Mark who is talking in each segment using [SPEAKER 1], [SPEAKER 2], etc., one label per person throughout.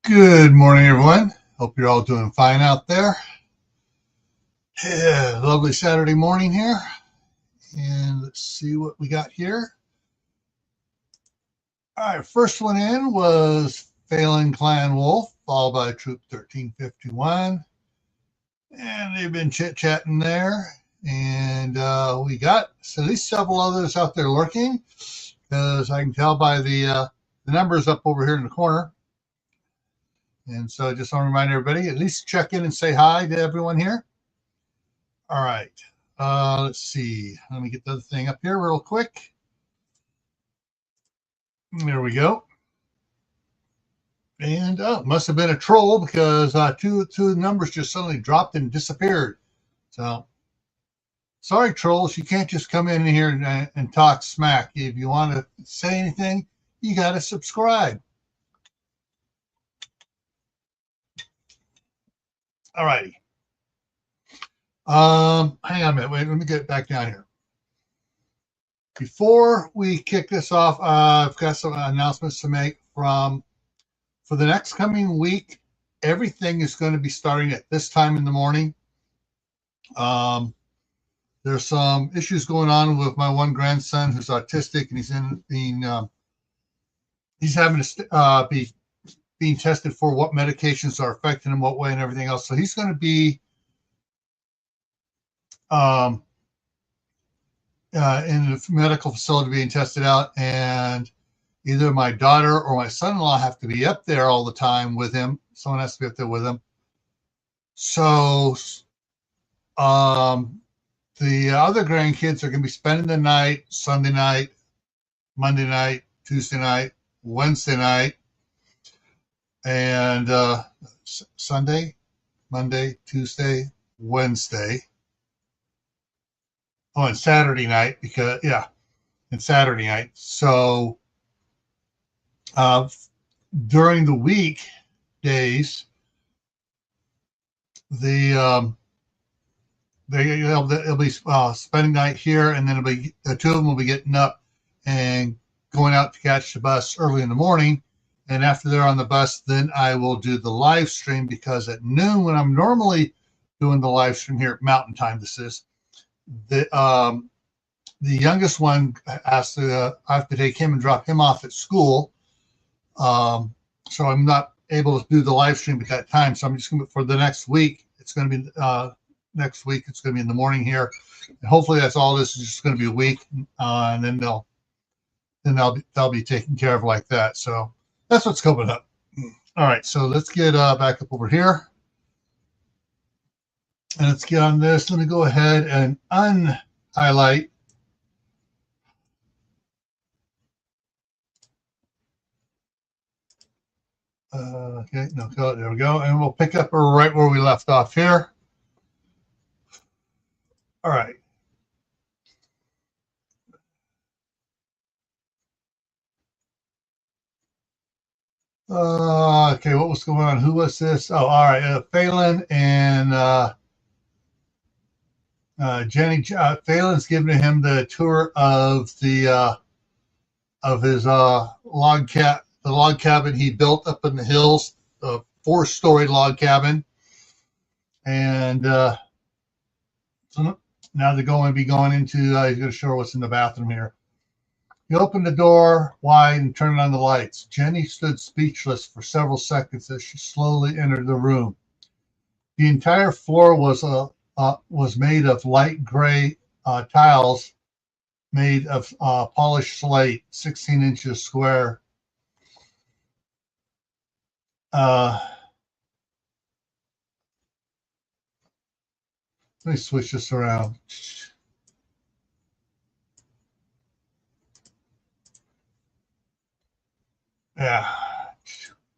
[SPEAKER 1] Good morning, everyone. Hope you're all doing fine out there. Yeah, lovely Saturday morning here. And let's see what we got here. All right, first one in was Phalen Clan Wolf, followed by Troop 1351. And they've been chit-chatting there. And we got at least several others out there lurking, because I can tell by the numbers up over here in the corner. And so I just want to remind everybody, at least check in and say hi to everyone here. All right. Let's see. Let me get the other thing up here real quick. There we go. And must have been a troll, because two numbers just suddenly dropped and disappeared. So sorry, trolls. You can't just come in here and talk smack. If you want to say anything, you got to subscribe. All righty. Hang on a minute. Wait, let me get back down here. Before we kick this off, I've got some announcements to make. For the next coming week, everything is going to be starting at this time in the morning. There's some issues going on with my one grandson who's autistic, and he's having to be being tested for what medications are affecting him, what way, and everything else. So he's going to be in the medical facility being tested out, and either my daughter or my son-in-law have to be up there all the time with him. Someone has to be up there with him. So the other grandkids are going to be spending the night, Sunday night, Monday night, Tuesday night, Wednesday night, and Sunday, Monday, Tuesday, Wednesday. Oh, and Saturday night, and Saturday night. So during the weekdays, they'll be spending night here, and then the two of them will be getting up and going out to catch the bus early in the morning. And after they're on the bus, then I will do the live stream, because at noon, when I'm normally doing the live stream here at Mountain Time, this is the youngest one asked I have to take him and drop him off at school. So I'm not able to do the live stream at that time. So I'm just going to, for the next week, it's going to be next week. It's going to be in the morning here, and hopefully that's all. This is just going to be a week, and then they'll be taken care of like that. So that's what's coming up. All right, so let's get back up over here, and let's get on this. Let me go ahead and unhighlight. Okay, no, there we go. And we'll pick up right where we left off here. All right. Okay, what was going on? Who was this? Oh, all right. Phalen and Jenny. Phalen's giving him the tour of his log cabin he built up in the hills, a 4-story log cabin. And so now they're going to be going into, he's going to show her what's in the bathroom here. He opened the door wide and turned on the lights. Jenny stood speechless for several seconds as she slowly entered the room. The entire floor was made of light gray tiles made of polished slate, 16 inches square. Let me switch this around. Yeah,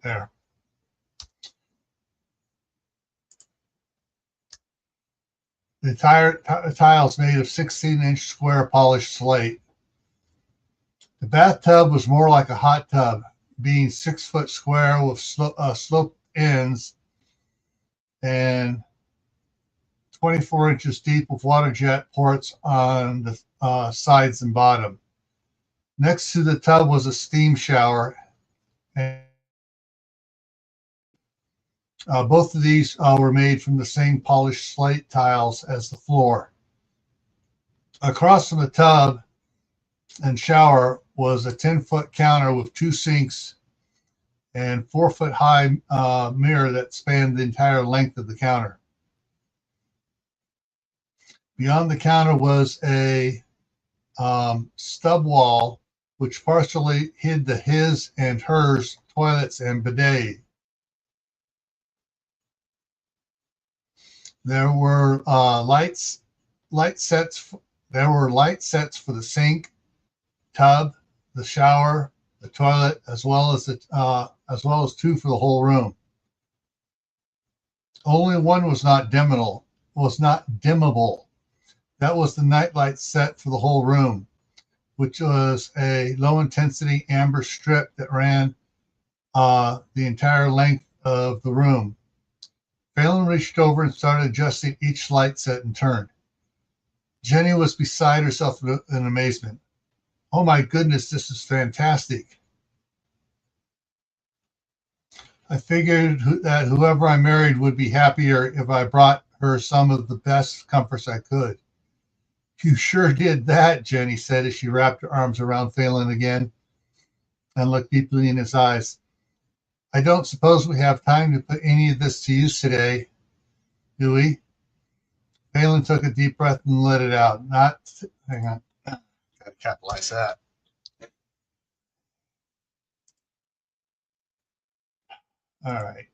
[SPEAKER 1] there. The entire tiles made of 16-inch square polished slate. The bathtub was more like a hot tub, being 6 foot square with sloped ends and 24 inches deep with water jet ports on the sides and bottom. Next to the tub was a steam shower, and Both of these were made from the same polished slate tiles as the floor. Across from the tub and shower was a 10-foot counter with 2 sinks and 4-foot high mirror that spanned the entire length of the counter. Beyond the counter was a stub wall, which partially hid the his and hers toilets and bidet. There were light sets. There were light sets for the sink, tub, the shower, the toilet, as well as 2 for the whole room. Only one was not dimmable. That was the nightlight set for the whole room, which was a low-intensity amber strip that ran the entire length of the room. Phalen reached over and started adjusting each light set in turn. Jenny was beside herself in amazement. Oh my goodness, this is fantastic. I figured that whoever I married would be happier if I brought her some of the best comforts I could. You sure did that, Jenny said as she wrapped her arms around Phalen again and looked deeply in his eyes. I don't suppose we have time to put any of this to use today, do we? Phalen took a deep breath and let it out. Hang on. Gotta capitalize that. All right.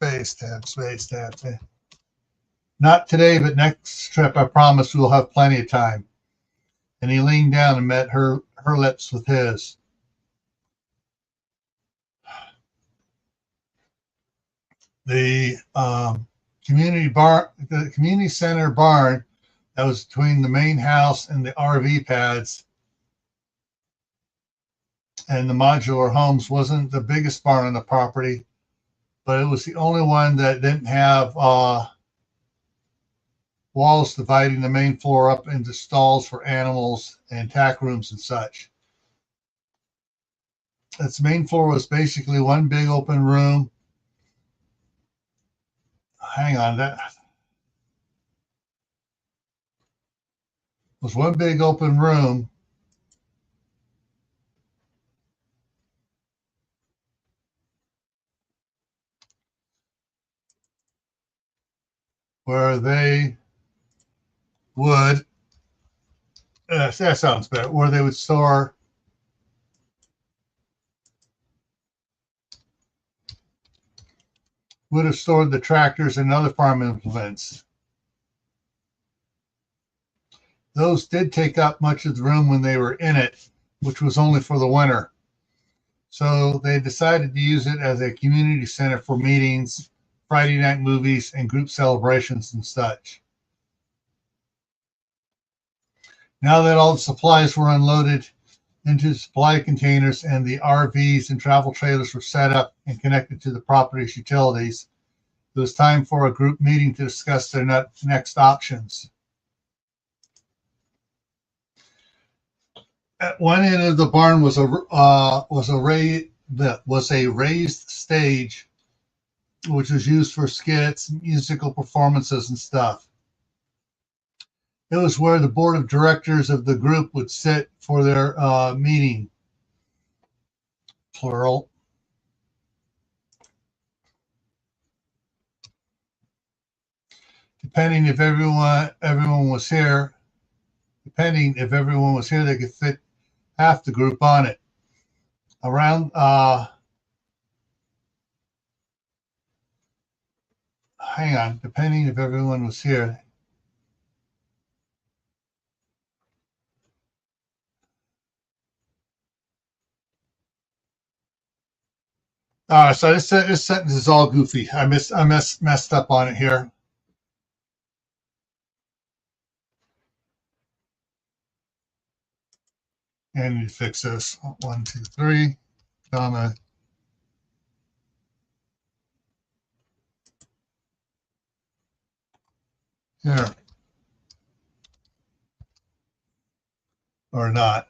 [SPEAKER 1] Space tab. Not today, but next trip, I promise we'll have plenty of time. And he leaned down and met her lips with his. The community center barn that was between the main house and the RV pads and the modular homes wasn't the biggest barn on the property, but it was the only one that didn't have walls dividing the main floor up into stalls for animals and tack rooms and such. Its main floor was basically one big open room. Hang on, that was one big open room where they would, that sounds better, where they would have stored the tractors and other farm implements. Those did take up much of the room when they were in it, which was only for the winter. So they decided to use it as a community center for meetings, Friday night movies, and group celebrations and such. Now that all the supplies were unloaded into supply containers and the RVs and travel trailers were set up and connected to the property's utilities, it was time for a group meeting to discuss their next options. At one end of the barn was a raised stage, which was used for skits, musical performances, and stuff. It was where the board of directors of the group would sit for their meeting, plural. Depending if everyone was here, they could fit half the group on it. Around, hang on, depending if everyone was here. So this sentence is all goofy. I messed up on it here. And you fix this. 1, 2, 3, comma. Here. Or not.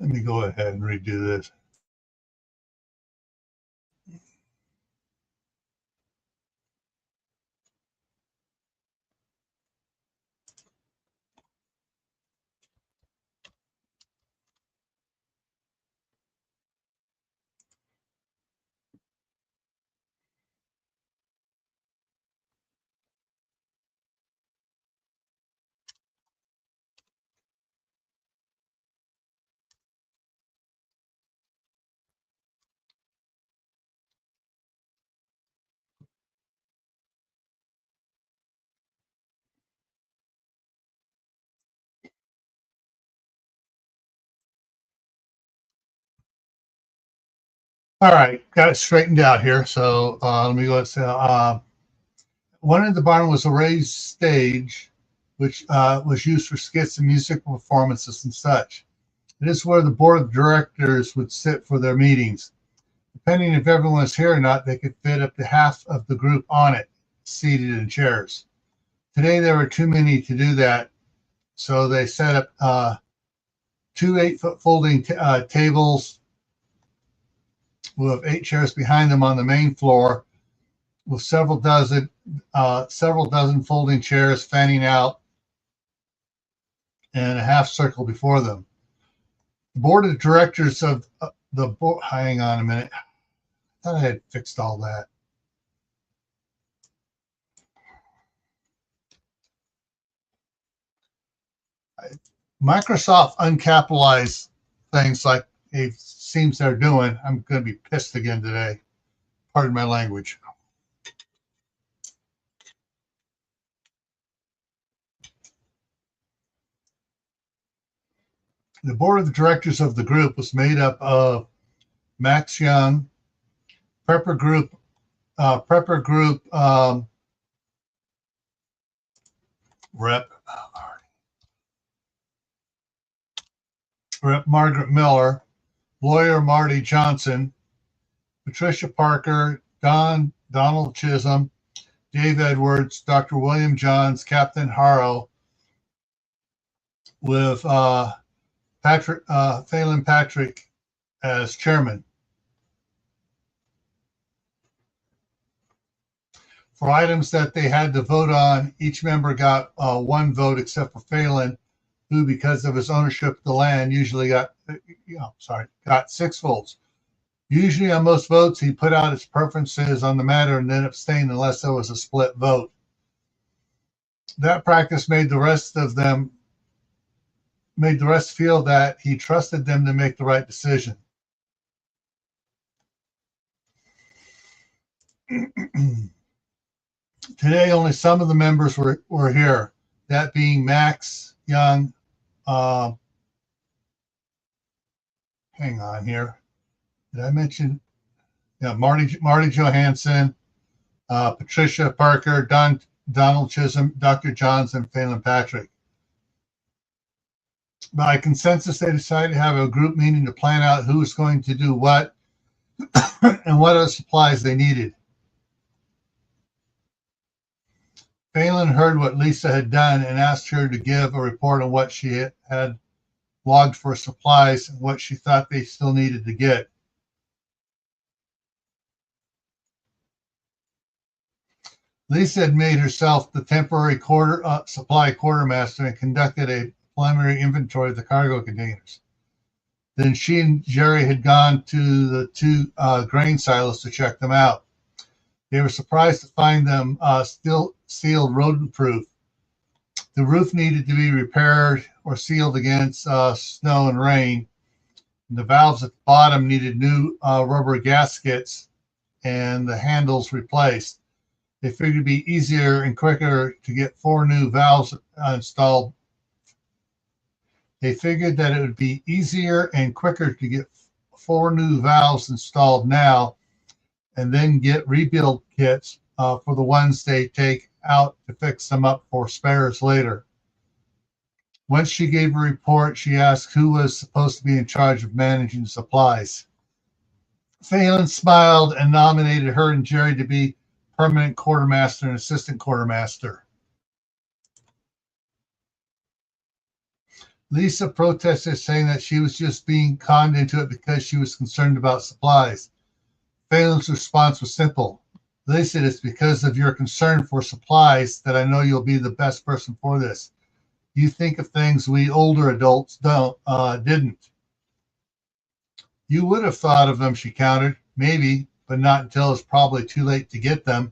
[SPEAKER 1] Let me go ahead and redo this. All right, got it straightened out here. So let me go and say, one in the barn was a raised stage, which was used for skits and musical performances and such. It is where the board of directors would sit for their meetings. Depending if everyone was here or not, they could fit up to half of the group on it, seated in chairs. Today, there were too many to do that, so they set up two 8-foot folding tables with 8 chairs behind them on the main floor, with several dozen folding chairs fanning out and a half circle before them. The board of directors of the board. Hang on a minute. I thought I had fixed all that. Microsoft uncapitalized things like it seems they're doing. I'm going to be pissed again today. Pardon my language. The board of directors of the group was made up of Max Young, Prepper Group Rep Margaret Miller, lawyer Marty Johnson, Patricia Parker, Donald Chisholm, Dave Edwards, Dr. William Johns, Captain Harrow, with Phalen Patrick as chairman. For items that they had to vote on, each member got 1 vote, except for Phalen, who, because of his ownership of the land, usually got 6 votes. Usually on most votes, he put out his preferences on the matter and then abstained unless there was a split vote. That practice made the rest feel that he trusted them to make the right decision. Today, only some of the members were here, that being Max Young. Hang on here. Did I mention? Yeah, Marty Johansson, Patricia Parker, Donald Chisholm, Dr. Johns, and Phalen Patrick. By consensus, they decided to have a group meeting to plan out who was going to do what and what other supplies they needed. Phalen heard what Lisa had done and asked her to give a report on what she had logged for supplies and what she thought they still needed to get. Lisa had made herself the temporary supply quartermaster and conducted a preliminary inventory of the cargo containers. Then she and Jerry had gone to the 2 grain silos to check them out. They were surprised to find them still sealed rodent-proof. The roof needed to be repaired or sealed against snow and rain. And the valves at the bottom needed new rubber gaskets and the handles replaced. They figured it'd be easier and quicker to get 4 new valves installed. They figured that it would be easier and quicker to get 4 new valves installed now and then get rebuild kits for the ones they take out to fix them up for spares later. Once she gave a report, she asked who was supposed to be in charge of managing supplies. Phalen smiled and nominated her and Jerry to be permanent quartermaster and assistant quartermaster. Lisa protested, saying that she was just being conned into it because she was concerned about supplies. Phalen's response was simple. Lisa, it's because of your concern for supplies that I know you'll be the best person for this. You think of things we older adults didn't. You would have thought of them, she countered. Maybe, but not until it's probably too late to get them.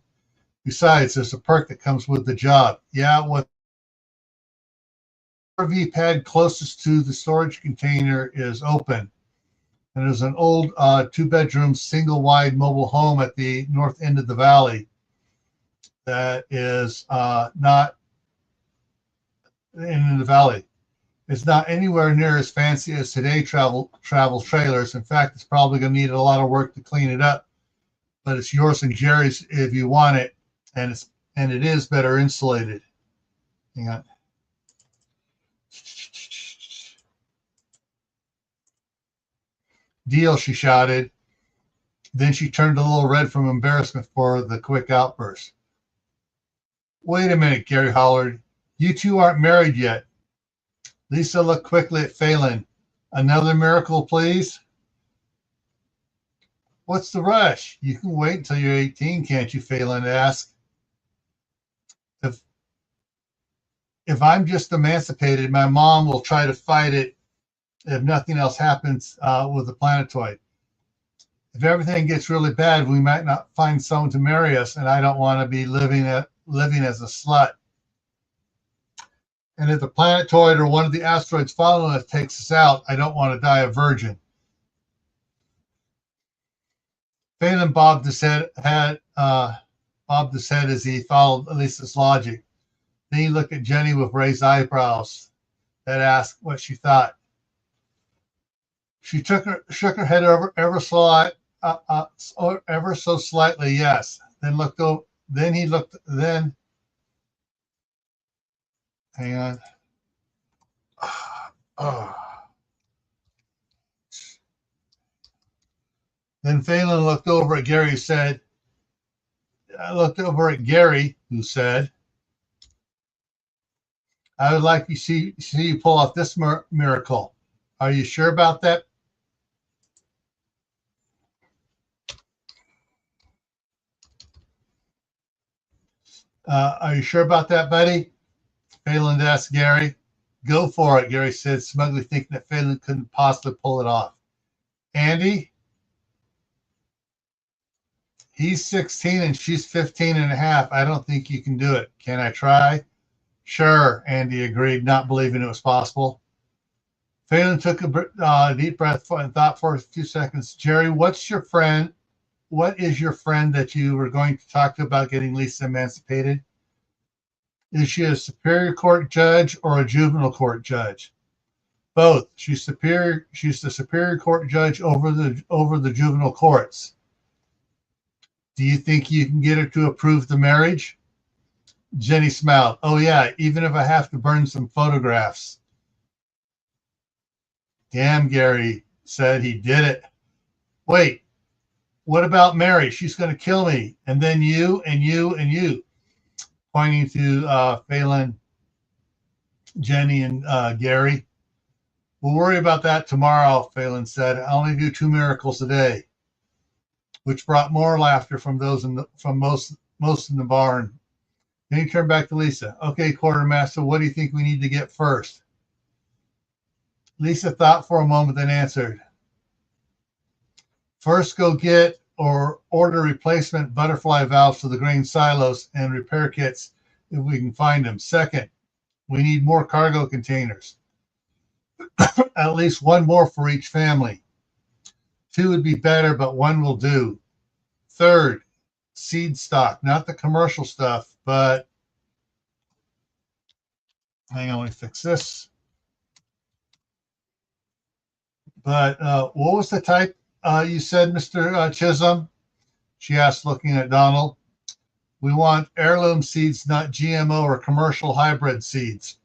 [SPEAKER 1] Besides, there's a perk that comes with the job. Yeah, what the RV pad closest to the storage container is open. And there's an old two-bedroom, single-wide mobile home at the north end of the valley that is not in the valley. It's not anywhere near as fancy as today's travel trailers. In fact, it's probably going to need a lot of work to clean it up, but it's yours and Jerry's if you want it, and it is better insulated. Hang on. Deal, she shouted. Then she turned a little red from embarrassment for the quick outburst. Wait a minute, Gary hollered. You two aren't married yet. Lisa looked quickly at Phalen. Another miracle, please? What's the rush? You can wait until you're 18, can't you? Phalen asked. If I'm just emancipated, my mom will try to fight it if nothing else happens with the planetoid. If everything gets really bad, we might not find someone to marry us, and I don't want to be living as a slut. And if the planetoid or one of the asteroids following us takes us out, I don't want to die a virgin. Phalen bobbed his head as he followed Lisa's logic. Then he looked at Jenny with raised eyebrows that asked what she thought. She shook her head ever so slightly, yes. Then looked over. Then hang on. Then Phalen looked over at Gary, who said, I would like to see you pull off this miracle. Are you sure about that? Are you sure about that, buddy? Phalen asked Gary. Go for it, Gary said, smugly thinking that Phalen couldn't possibly pull it off. Andy? He's 16 and she's 15 and a half. I don't think you can do it. Can I try? Sure, Andy agreed, not believing it was possible. Phalen took a deep breath and thought for a few seconds. Jerry, what is your friend that you were going to talk to about getting Lisa emancipated? Is she a superior court judge or a juvenile court judge? Both. She's the superior court judge over the juvenile courts. Do you think you can get her to approve the marriage? Jenny smiled. Oh yeah, even if I have to burn some photographs. Damn, Gary said. He did it. Wait, what about Mary? She's going to kill me. And then you and you and you. Pointing to Phalen, Jenny, and Gary. We'll worry about that tomorrow, Phalen said. I only do 2 miracles a day, which brought more laughter from most in the barn. Then he turned back to Lisa. Okay, quartermaster, what do you think we need to get first? Lisa thought for a moment, then answered. First, go get or order replacement butterfly valves for the grain silos and repair kits if we can find them. Second, we need more cargo containers. At least 1 more for each family. 2 would be better, but 1 will do. Third, seed stock, not the commercial stuff, but hang on, let me fix this. But what was the type you said, Mr. Chisholm? She asked, looking at Donald. We want heirloom seeds, not GMO or commercial hybrid seeds.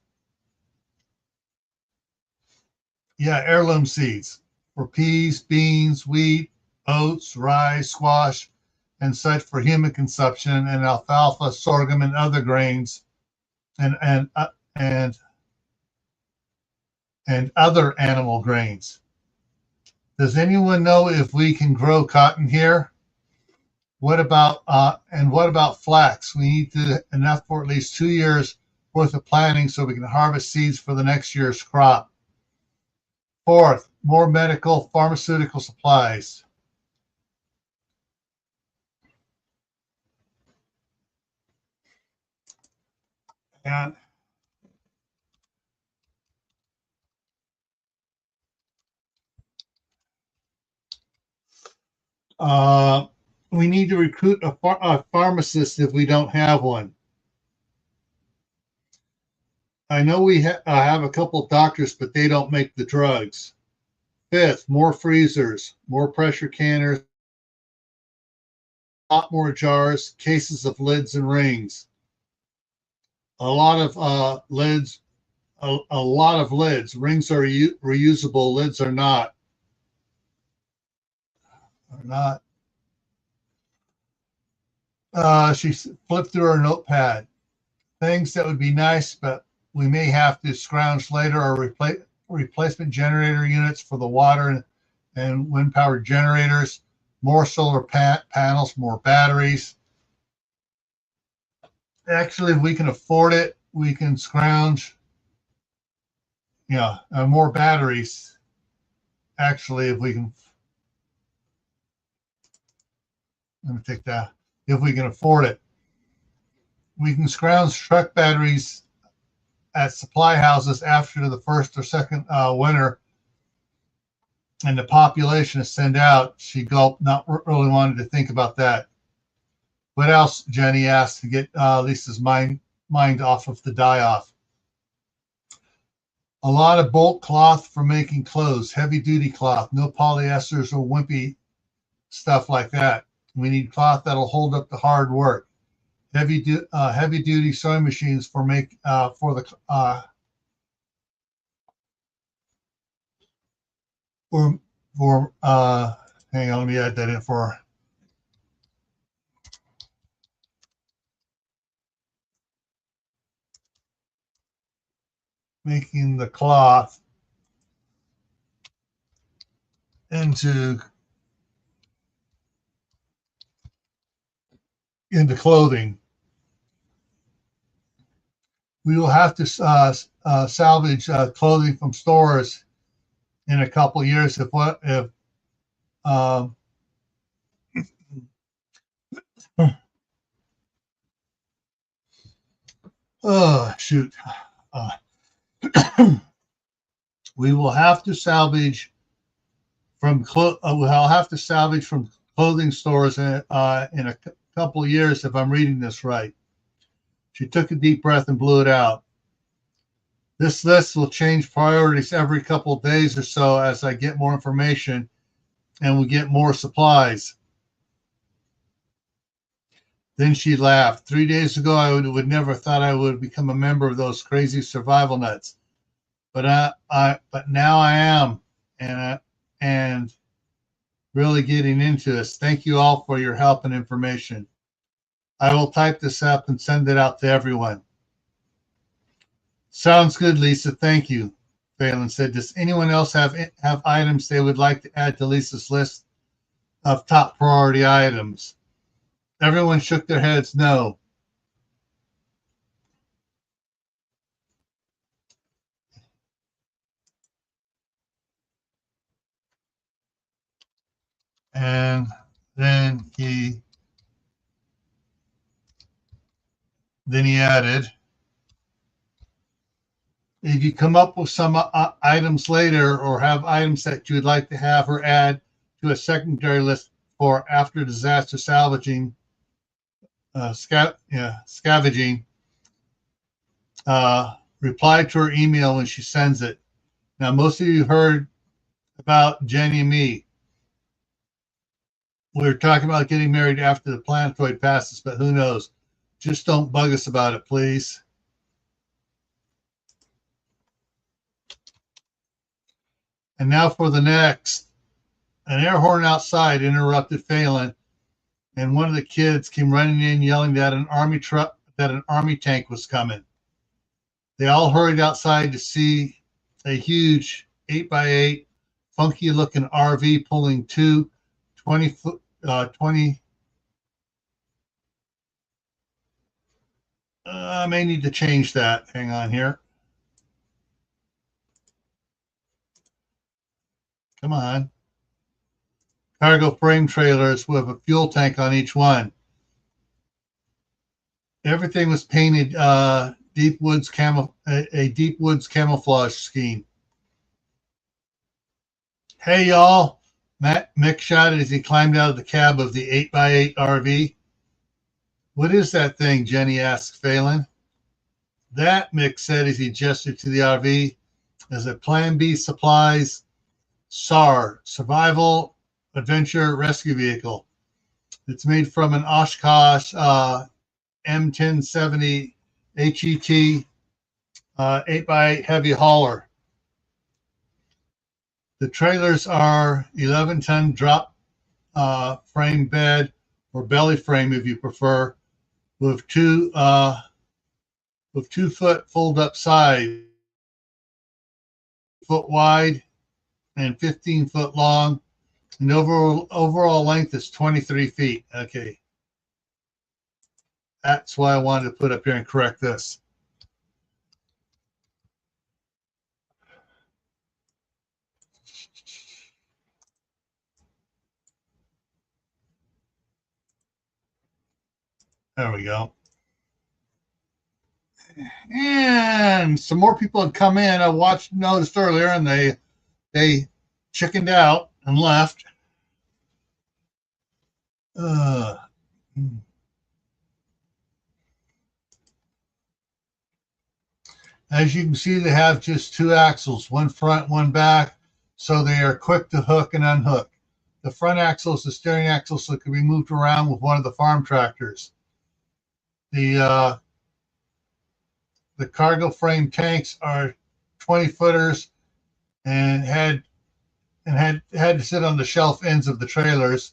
[SPEAKER 1] Yeah, heirloom seeds for peas, beans, wheat, oats, rye, squash, and such for human consumption, and alfalfa, sorghum, and other grains, and and other animal grains. Does anyone know if we can grow cotton here? What about flax? We need enough for at least 2 years worth of planting so we can harvest seeds for the next year's crop. Fourth, more medical pharmaceutical supplies. And we need to recruit a pharmacist if we don't have one. I know we have a couple of doctors, but they don't make the drugs. Fifth, more freezers, more pressure canners, a lot more jars, cases of lids and rings. A lot of lids. A lot of lids. Rings are reusable. Lids are not. Are not. She flipped through her notepad. Things that would be nice, but we may have to scrounge later, are replacement generator units for the water and wind-powered generators, more solar panels, more batteries. Actually, if we can afford it, we can scrounge, more batteries. Actually, if we can, let me take that. If we can afford it, we can scrounge truck batteries at supply houses after the first or second winter, and the population is sent out. She gulped, not really wanted to think about that. What else? Jenny asked to get Lisa's mind off of the die-off. A lot of bulk cloth for making clothes, heavy-duty cloth, no polyesters or wimpy stuff like that. We need cloth that'll hold up the hard work. Heavy-duty sewing machines for hang on, let me add that in for making the cloth into clothing. We will have to salvage clothing from stores in a couple of years oh shoot. We will have to salvage from clothing stores in a couple of years if I'm reading this right. She took a deep breath and blew it out. This list will change priorities every couple of days or so as I get more information and we get more supplies. Then she laughed. 3 days ago, I would never thought I would become a member of those crazy survival nuts, but now I am, and really getting into this. Thank you all for your help and information. I will type this up and send it out to everyone. Sounds good, Lisa. Thank you. Phalen said, does anyone else have items they would like to add to Lisa's list of top priority items? Everyone shook their heads no. And then he added, if you come up with some items later or have items that you'd like to have her add to a secondary list for after disaster salvaging, scavenging, reply to her email when she sends it. Now, most of you heard about Jenny and me. We were talking about getting married after the planetoid passes, but who knows? Just don't bug us about it, please. And now for the next. An air horn outside interrupted Phalen, and one of the kids came running in yelling that an army tank was coming. They all hurried outside to see a huge 8x8 funky looking RV pulling two 20-foot, 20. I may need to change that. Hang on here. Come on. Cargo frame trailers with a fuel tank on each one. Everything was painted deep woods a deep woods camouflage scheme. Hey y'all, Mick shouted as he climbed out of the cab of the 8x8 RV. What is that thing? Jenny asked Phalen. That, Mick said as he gestured to the RV, is a Plan B Supplies SAR, Survival Adventure Rescue Vehicle. It's made from an Oshkosh M1070 HET 8x8 heavy hauler. The trailers are 11-ton drop frame bed or belly frame if you prefer, with 2-foot fold up side, foot wide and 15-foot long, and overall length is 23 feet. Okay, that's why I wanted to put up here and correct this. There we go. And some more people had come in. I noticed earlier, and they chickened out and left. As you can see, they have just 2 axles, one front, one back, so they are quick to hook and unhook. The front axle is the steering axle, so it can be moved around with one of the farm tractors. The cargo frame tanks are 20-footers and had to sit on the shelf ends of the trailers.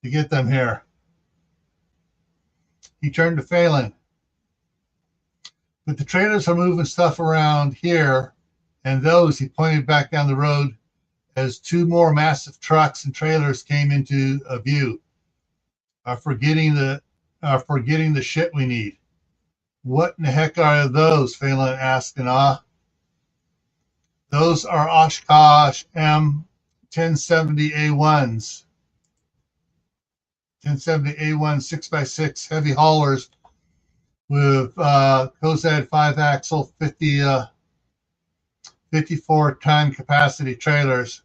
[SPEAKER 1] To get them here. He turned to Phalen. But the trailers are moving stuff around here, and those, he pointed back down the road as 2 more massive trucks and trailers came into view. Are forgetting the shit we need. What in the heck are those? Phalen asked in awe. Those are Oshkosh M1070A1s. 1070A1 6x6 heavy haulers with Cozad 5-axle 54-ton capacity trailers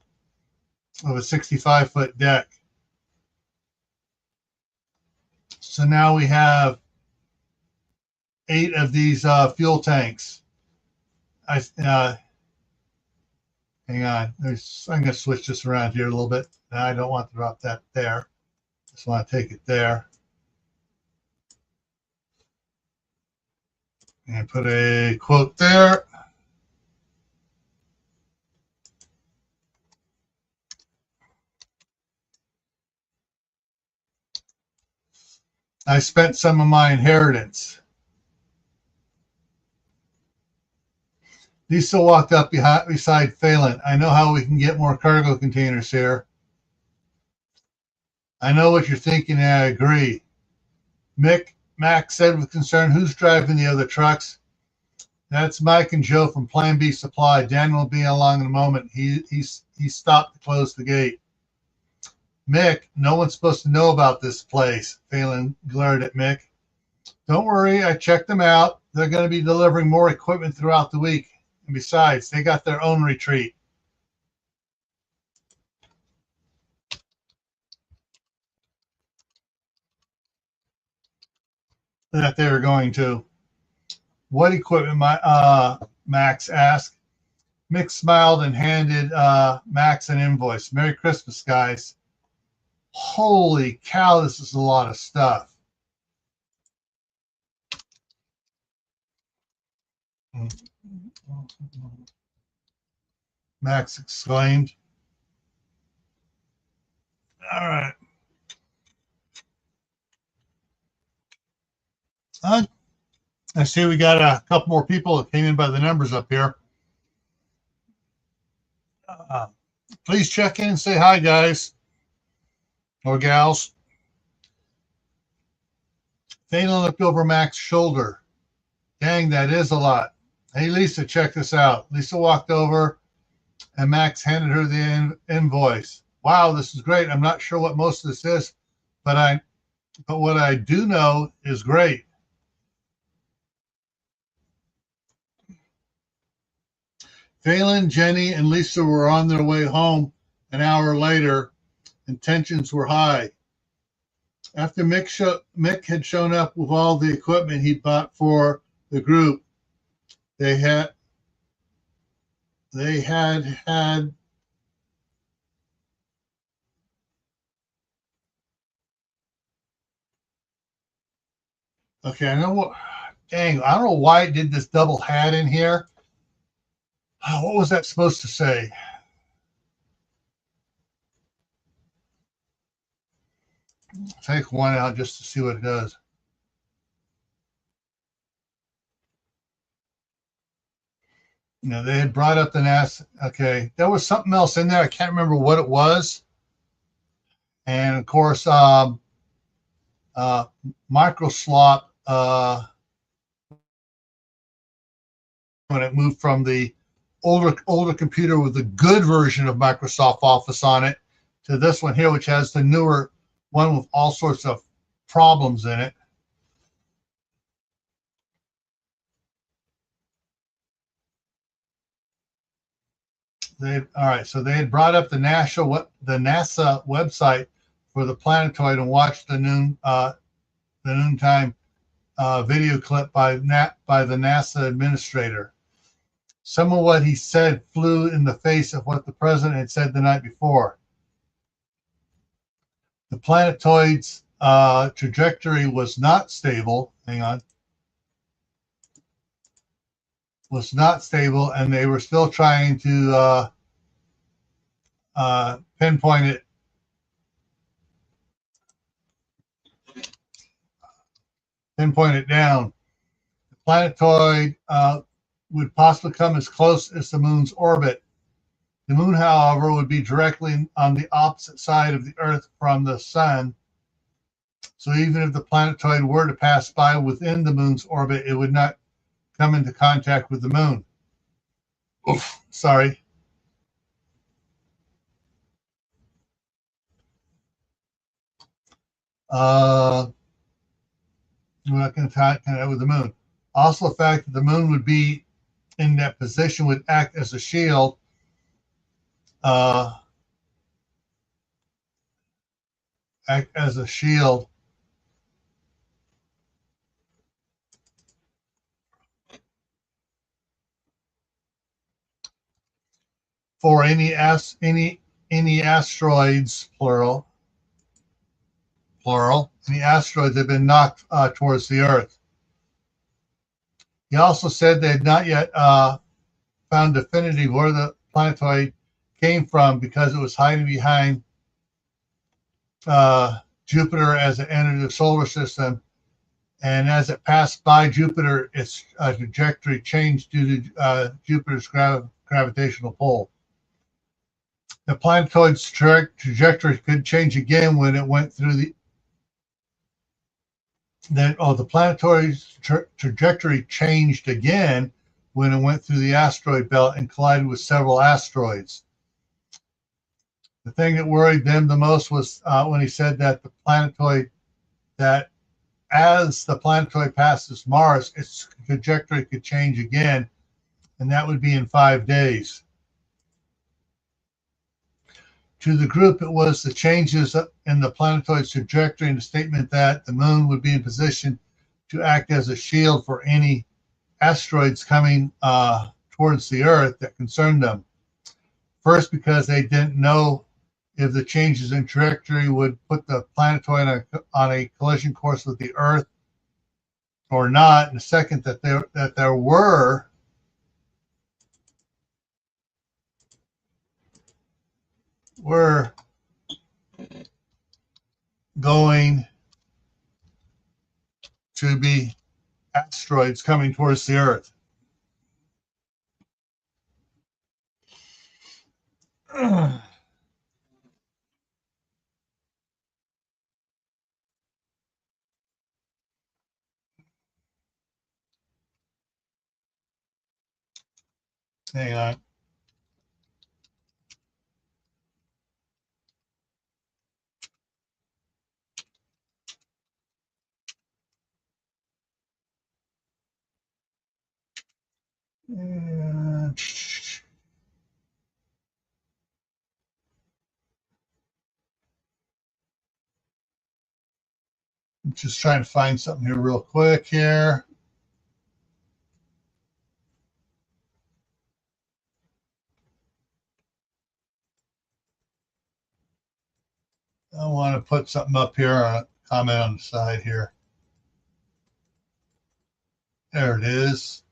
[SPEAKER 1] of a 65-foot deck. So now we have 8 of these fuel tanks. Hang on. I'm going to switch this around here a little bit. I don't want to drop that there. Just want to take it there. And put a quote there. I spent some of my inheritance. Lisa walked up beside Phalen. I know how we can get more cargo containers here. I know what you're thinking, and I agree. Mac said with concern, who's driving the other trucks? That's Mike and Joe from Plan B Supply. Dan will be along in a moment. He stopped to close the gate. Mick, no one's supposed to know about this place. Phalen glared at Mick. Don't worry, I checked them out. They're going to be delivering more equipment throughout the week. And besides, they got their own retreat. That they were going to. What equipment, Max asked. Mick smiled and handed Max an invoice. Merry Christmas, guys. Holy cow, this is a lot of stuff. Max exclaimed. All right. I see we got a couple more people that came in by the numbers up here. Please check in and say hi, guys or gals. Phalen looked over Mac's shoulder. Dang, that is a lot. Hey, Lisa, check this out. Lisa walked over and Max handed her the invoice. Wow, this is great. I'm not sure what most of this is, but what I do know is great. Phalen, Jenny, and Lisa were on their way home an hour later, and tensions were high. After Mick had shown up with all the equipment he bought for the group, they had okay, I know what, dang, I don't know why it did this double hat in here. What was that supposed to say? Take one out just to see what it does. You know, they had brought up the NASA. Okay, there was something else in there. I can't remember what it was. And of course, Microslop, when it moved from the older computer with the good version of Microsoft Office on it to this one here, which has the newer one with all sorts of problems in it. All right, so they had brought up the NASA website for the planetoid and watched the noontime video clip by the NASA administrator. Some of what he said flew in the face of what the president had said the night before. The planetoid's trajectory was not stable. Hang on. Was not stable, and they were still trying to pinpoint it. Pinpoint it down. The planetoid would possibly come as close as the moon's orbit. The moon, however, would be directly on the opposite side of the Earth from the sun. So even if the planetoid were to pass by within the moon's orbit, it would not come into contact with the moon. Oof, sorry. We're not going to connect with the moon. Also, the fact that the moon would be in that position would act as a shield. Act as a shield for any asteroids, plural, any asteroids that have been knocked towards the Earth. He also said they had not yet found definitive where the planetoid came from because it was hiding behind Jupiter as it entered the solar system. And as it passed by Jupiter, its trajectory changed due to Jupiter's gravitational pull. The planetoid's trajectory could change again when it went through the planetoid's trajectory changed again when it went through the asteroid belt and collided with several asteroids. The thing that worried them the most was when he said that as the planetoid passes Mars, its trajectory could change again, and that would be in 5 days. To the group, it was the changes in the planetoid's trajectory and the statement that the moon would be in position to act as a shield for any asteroids coming towards the Earth that concerned them. First, because they didn't know if the changes in trajectory would put the planetoid on a collision course with the Earth or not. And the second, that there were going to be asteroids coming towards the Earth. Hang on. I'm just trying to find something here real quick here. I want to put something up here, a comment on the side here. There it is.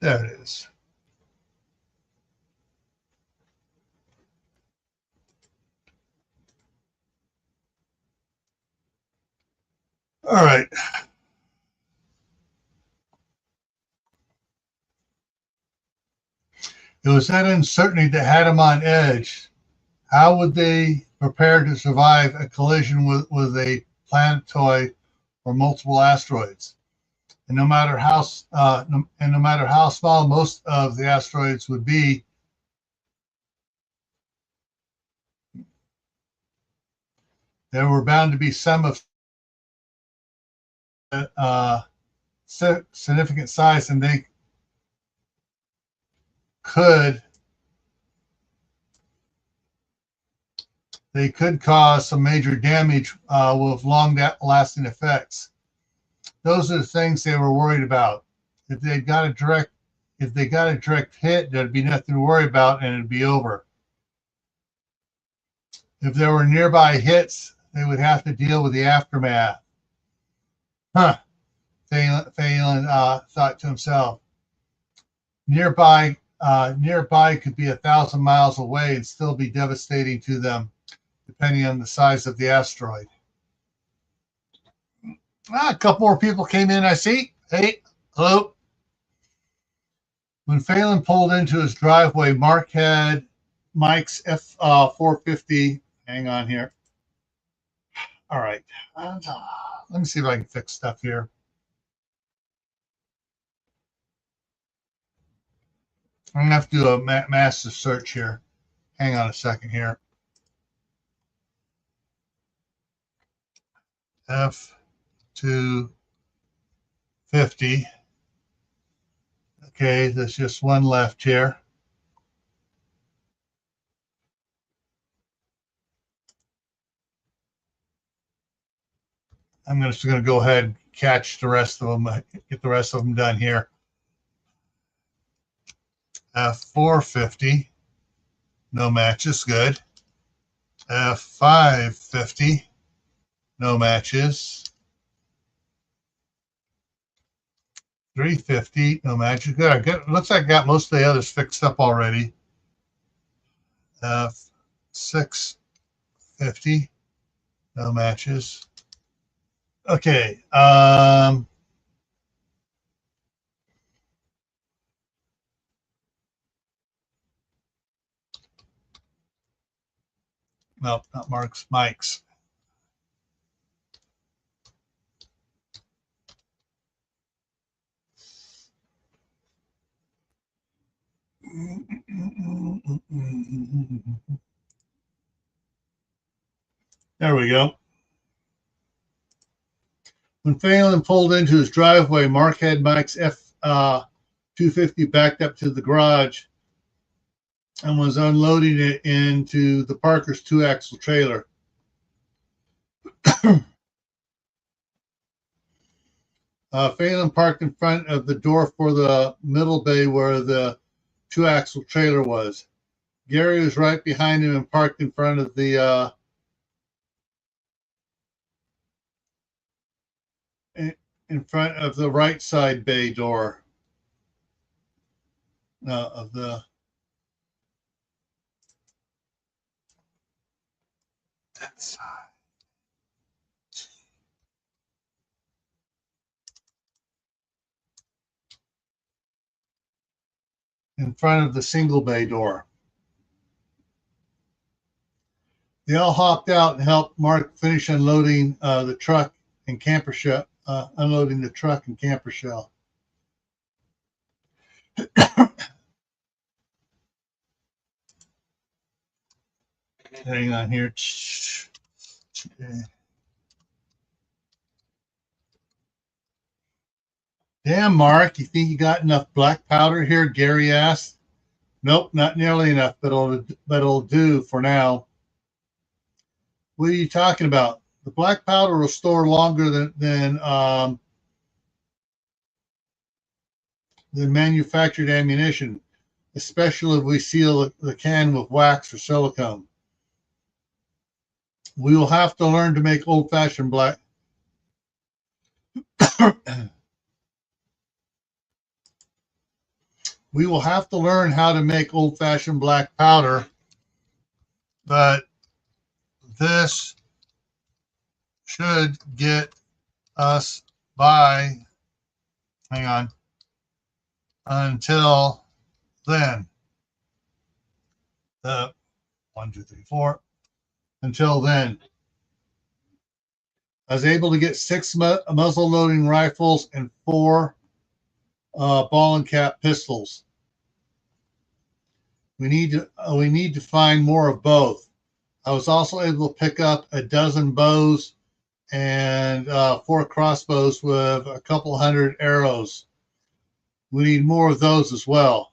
[SPEAKER 1] There it is. All right. It was that uncertainty that had them on edge. How would they prepare to survive a collision with a planetoid or multiple asteroids? And no matter how small most of the asteroids would be, there were bound to be some of significant size, and they could cause some major damage with long-lasting effects. Those are the things they were worried about. If they got a direct hit, there'd be nothing to worry about, and it'd be over. If there were nearby hits, they would have to deal with the aftermath. Huh? Phalen thought to himself. Nearby could be 1,000 miles away and still be devastating to them, depending on the size of the asteroid. A couple more people came in, I see. Hey, hello. When Phalen pulled into his driveway, Mark had Mike's F450. Hang on here. All right. Let me see if I can fix stuff here. I'm going to have to do a massive search here. Hang on a second here. F250. Okay, there's just one left here. I'm just going to go ahead and catch the rest of them, get the rest of them done here. F450, no matches, good. F550, no matches. 350, no matches, good. Looks like I got most of the others fixed up already. F650, no matches. Okay. No, not Mark's, Mike's. There we go. When Phalen pulled into his driveway, Mark had Mike's F250 backed up to the garage and was unloading it into the Parker's 2-axle trailer. Phalen parked in front of the door for the middle bay where the 2-axle trailer was. Gary was right behind him and parked in front of the right side bay door. of the that side. In front of the single bay door. They all hopped out and helped Mark finish unloading the truck and camper shell. Unloading the truck and camper shell. Hang on here. Damn, Mark, you think you got enough black powder here? Gary asked. Nope, not nearly enough, but it'll do for now. What are you talking about? The black powder will store longer than manufactured ammunition, especially if we seal the can with wax or silicone. We will have to learn to make old-fashioned black. We will have to learn how to make old-fashioned black powder, but this should get us by, hang on, until then. The 1, 2, 3, 4. Until then, I was able to get 6 muzzle loading rifles and 4 ball and cap pistols. We need to find more of both. I was also able to pick up a dozen bows and 4 crossbows with a couple hundred arrows. We need more of those as well.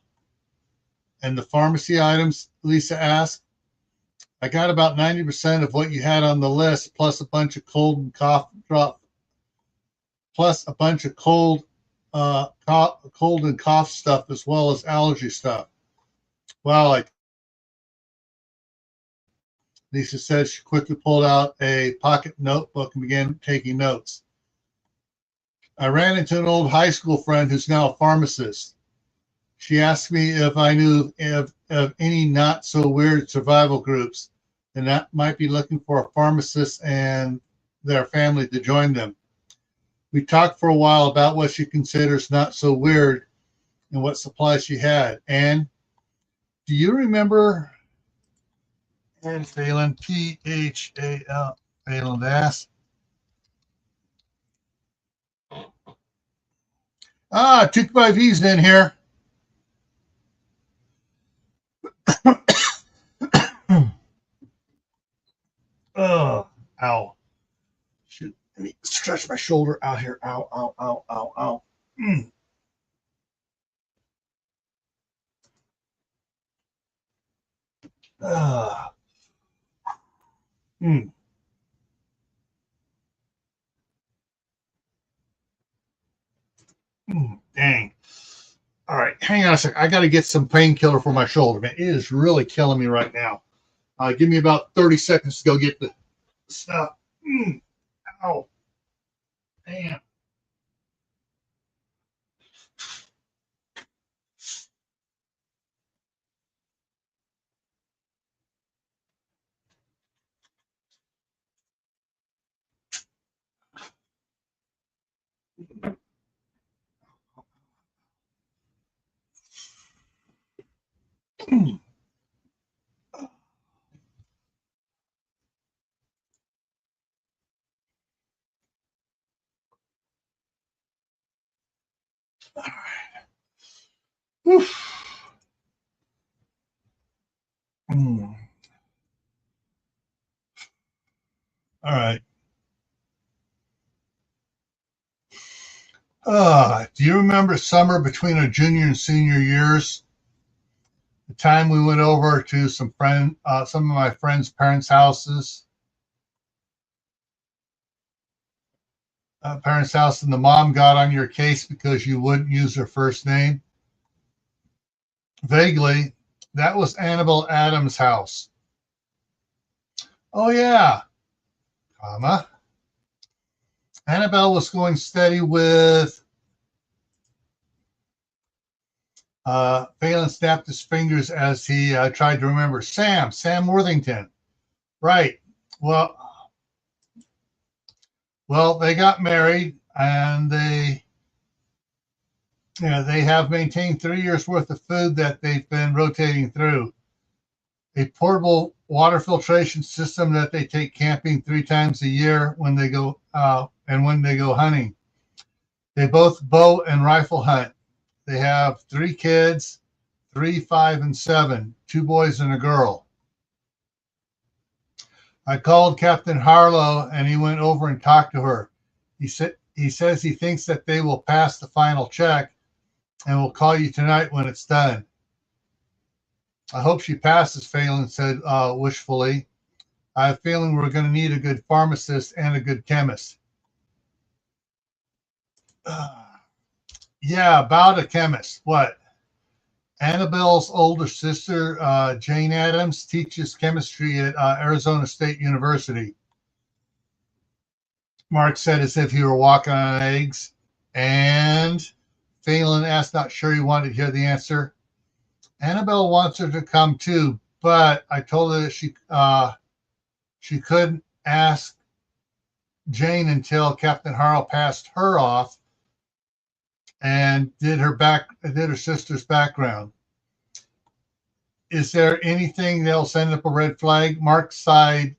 [SPEAKER 1] And the pharmacy items, Lisa asked, I got about 90% of what you had on the list, plus a bunch of cold and cough drop, plus a bunch of cold and cough stuff, as well as allergy stuff. Wow, Lisa said. She quickly pulled out a pocket notebook and began taking notes. I ran into an old high school friend who's now a pharmacist. She asked me if I knew of any not so weird survival groups and that might be looking for a pharmacist and their family to join them. We talked for a while about what she considers not so weird and what supplies she had. And do you remember? And Phalen, P-H-A-L, Phalen asked. Ah, 225E's in here. Oh, ow. Shoot, let me stretch my shoulder out here. Ow, ow, ow, ow, ow. Mm. Mm. Dang. All right, hang on a sec. I got to get some painkiller for my shoulder, man. It is really killing me right now. Give me about 30 seconds to go get the stuff. Ow. Damn. All right. All right. Do you remember summer between our junior and senior years? The time we went over to some of my friends' parents' houses. Parents' house, and the mom got on your case because you wouldn't use her first name. Vaguely, that was Annabelle Adams' house. Oh yeah, comma. Annabelle was going steady with Phalen snapped his fingers as he tried to remember. Sam Worthington. Right. Well, they got married, and they have maintained 3 years worth of food that they've been rotating through. A portable water filtration system that they take camping 3 times a year when they go hunting. They both bow and rifle hunt. They have 3 kids, 3, 5, and 7, 2 boys and a girl. I called Captain Harlow, and he went over and talked to her. He says he thinks that they will pass the final check, and will call you tonight when it's done. I hope she passes, Phalen said wishfully. I have a feeling we're going to need a good pharmacist and a good chemist. Yeah, about a chemist. What? Annabelle's older sister, Jane Addams, teaches chemistry at Arizona State University. Mark said as if he were walking on eggs. And Phalen asked, not sure he wanted to hear the answer. Annabelle wants her to come too, but I told her that she couldn't ask Jane until Captain Harlow passed her off and did her sister's background. Is there anything that'll send up a red flag? Mark sighed.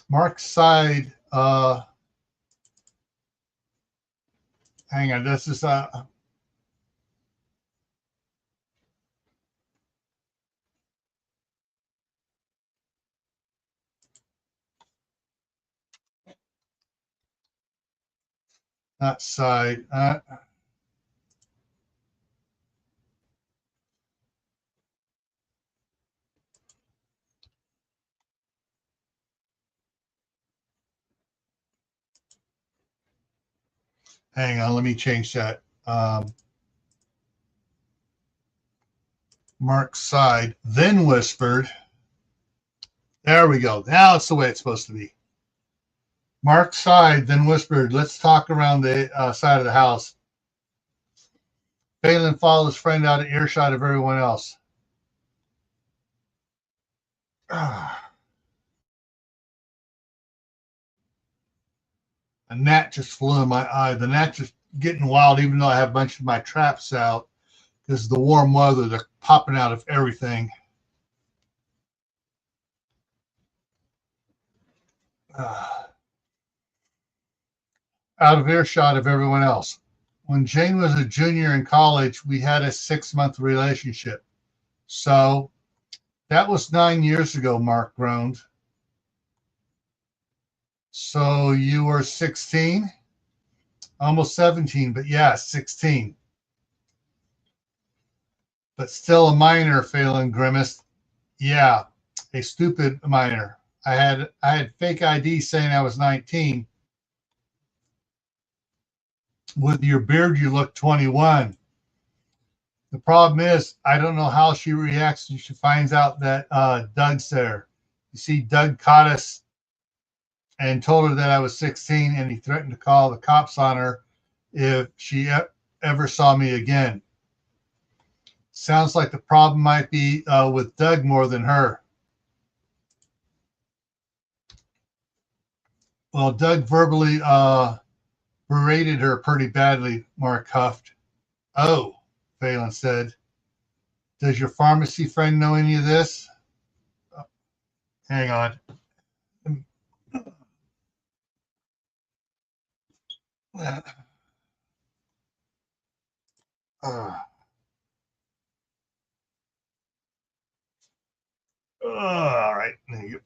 [SPEAKER 1] Mark sighed. Hang on, this is not side. Hang on, let me change that. Mark sighed, then whispered. There we go. Now it's the way it's supposed to be. Mark sighed, then whispered, let's talk around the side of the house. Phalen followed his friend out of earshot of everyone else. A gnat just flew in my eye. The gnat's just getting wild, even though I have a bunch of my traps out. Because of the warm weather, they're popping out of everything. Out of earshot of everyone else. When Jane was a junior in college, we had a 6-month relationship. So that was 9 years ago, Mark groaned. So you were 16? Almost 17, but yeah, 16. But still a minor, Phalen grimaced. Yeah, a stupid minor. I had fake ID saying I was 19. With your beard, you look 21. The problem is, I don't know how she reacts when she finds out that Doug's there. You see, Doug caught us and told her that I was 16, and he threatened to call the cops on her if she ever saw me again. Sounds like the problem might be with Doug more than her. Well, Doug verbally berated her pretty badly, Mark huffed. Oh, Phalen said. Does your pharmacy friend know any of this? Hang on. All right. There you go.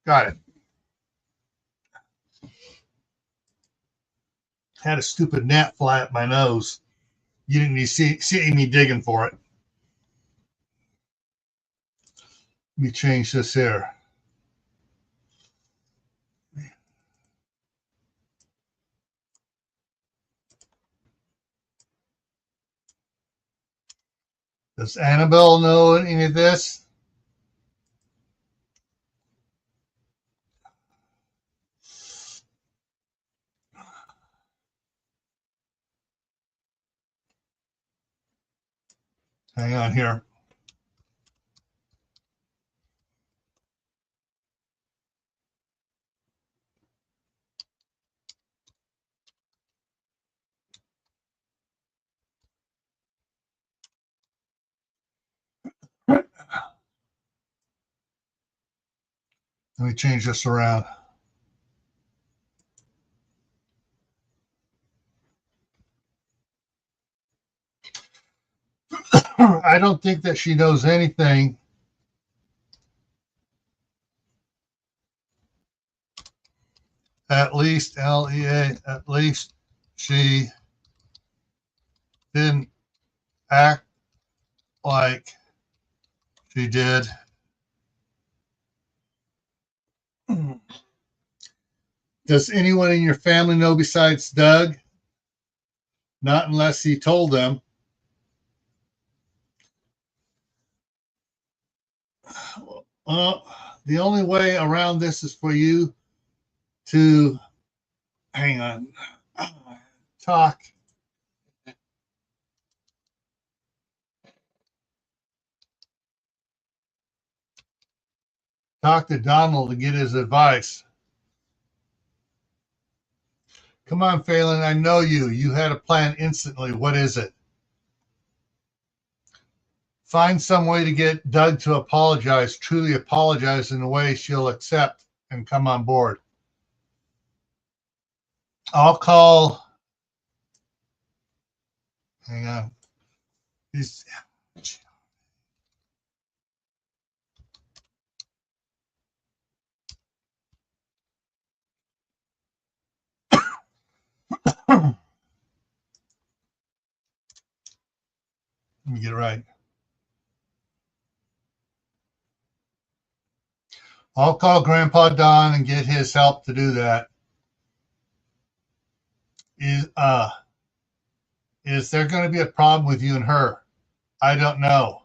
[SPEAKER 1] Got it. Had a stupid gnat fly at my nose. You didn't even see me digging for it. Let me change this here. Does Annabelle know any of this? Hang on here. Let me change this around. I don't think that she knows anything. At least, LEA, at least she didn't act like she did. Does anyone in your family know besides Doug? Not unless he told them. Well, the only way around this is for you to, hang on, talk. Talk to Donald to get his advice. Come on, Phalen, I know you. You had a plan instantly. What is it? Find some way to get Doug to apologize, truly apologize in a way she'll accept and come on board. I'll call. Hang on. He's. Let me get it right. I'll call Grandpa Don and get his help to do that. Is there going to be a problem with you and her? I don't know.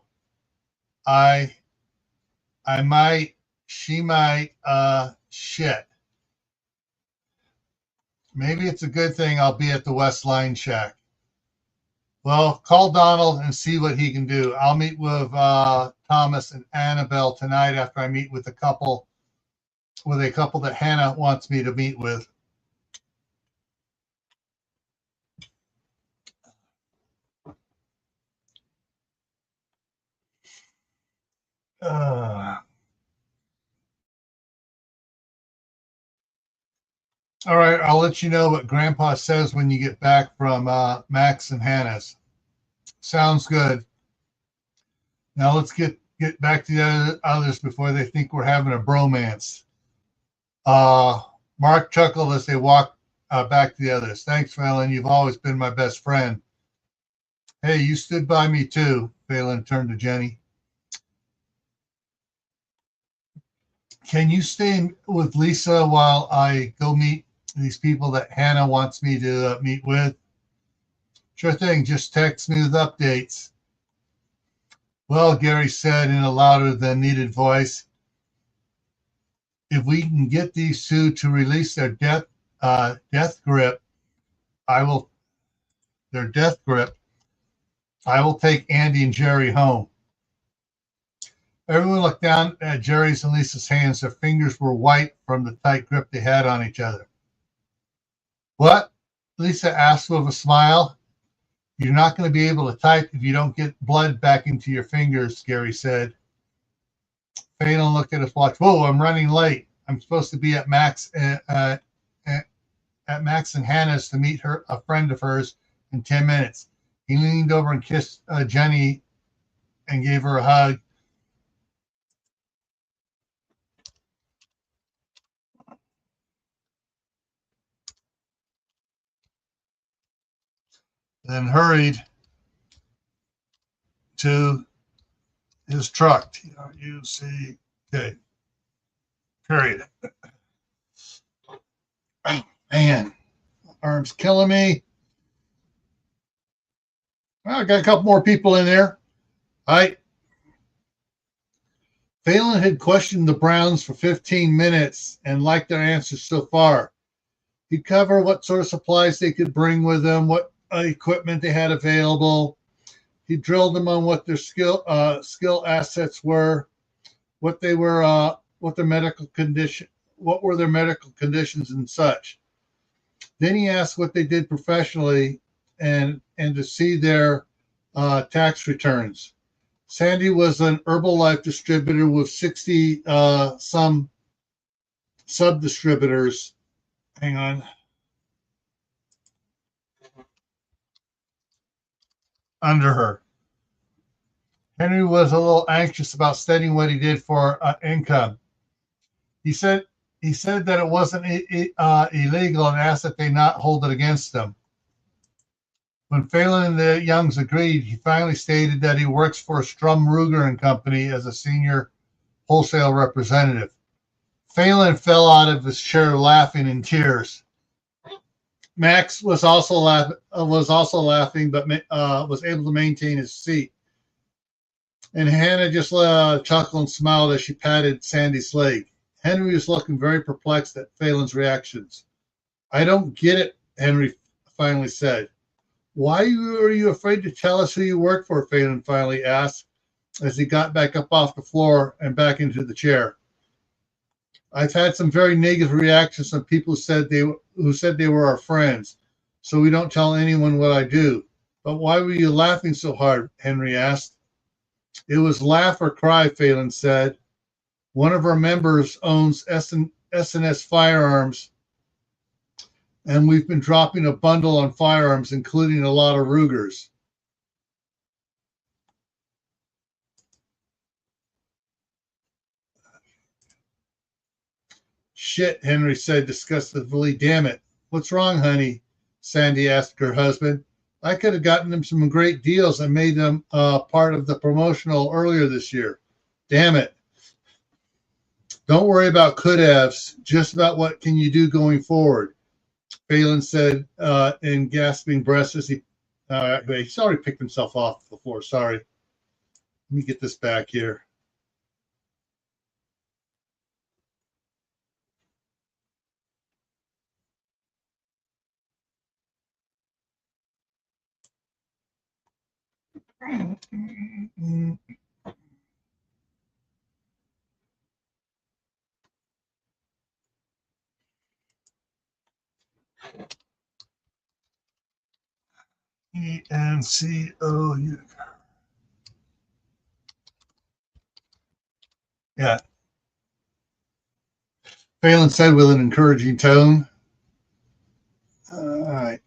[SPEAKER 1] I might, she might, shit. Maybe it's a good thing I'll be at the West Line Shack. Well, call Donald and see what he can do. I'll meet with Thomas and Annabelle tonight after I meet with a couple that Hannah wants me to meet with. All right, I'll let you know what Grandpa says when you get back from Max and Hannah's. Sounds good. Now let's get back to the others before they think we're having a bromance. Mark chuckled as they walked back to the others. Thanks, Phalen. You've always been my best friend. Hey, you stood by me too, Phalen turned to Jenny. Can you stay with Lisa while I go meet these people that Hannah wants me to meet with? Sure thing. Just text me with updates. Well, Gary said in a louder than needed voice, if we can get these two to release their death grip, I will take Andy and Jerry home. Everyone looked down at Jerry's and Lisa's hands. Their fingers were white from the tight grip they had on each other. What? Lisa asked with a smile. You're not going to be able to type if you don't get blood back into your fingers, Gary said. Phalen looked at his watch. Whoa, I'm running late. I'm supposed to be at Max and Hannah's to meet a friend of hers in 10 minutes. He leaned over and kissed Jenny and gave her a hug. Then hurried to his truck. T-R-U-C-K. Period. Oh, man, arm's killing me. Well, I got a couple more people in there. All right. Phalen had questioned the Browns for 15 minutes and liked their answers so far. He'd cover what sort of supplies they could bring with them, what equipment they had available. He drilled them on what their skill assets were, what they were, what their medical condition, what were their medical conditions and such. Then he asked what they did professionally and to see their tax returns. Sandy was an Herbalife distributor with 60 some sub distributors. Hang on. Under her. Henry was a little anxious about stating what he did for income. He said that it wasn't illegal and asked that they not hold it against him. When Phalen and the Youngs agreed, he finally stated that he works for Strum Ruger and Company as a senior wholesale representative. Phalen fell out of his chair laughing in tears. Max was also laughing, but was able to maintain his seat. And Hannah just chuckled and smiled as she patted Sandy's leg. Henry was looking very perplexed at Phelan's reactions. I don't get it, Henry finally said. Why are you afraid to tell us who you work for? Phalen finally asked as he got back up off the floor and back into the chair. I've had some very negative reactions from people who said they were our friends, so we don't tell anyone what I do. But why were you laughing so hard? Henry asked. It was laugh or cry, Phalen said. One of our members owns S&S firearms, and we've been dropping a bundle on firearms, including a lot of Rugers. Shit, Henry said disgustedly. Damn it. What's wrong, honey? Sandy asked her husband. I could have gotten them some great deals and made them part of the promotional earlier this year. Damn it. Don't worry about could-haves, just about what can you do going forward, Phalen said in gasping breaths as he's already picked himself off the floor. Sorry. Let me get this back here. ENCOU. Yeah. Phalen said with an encouraging tone. All right.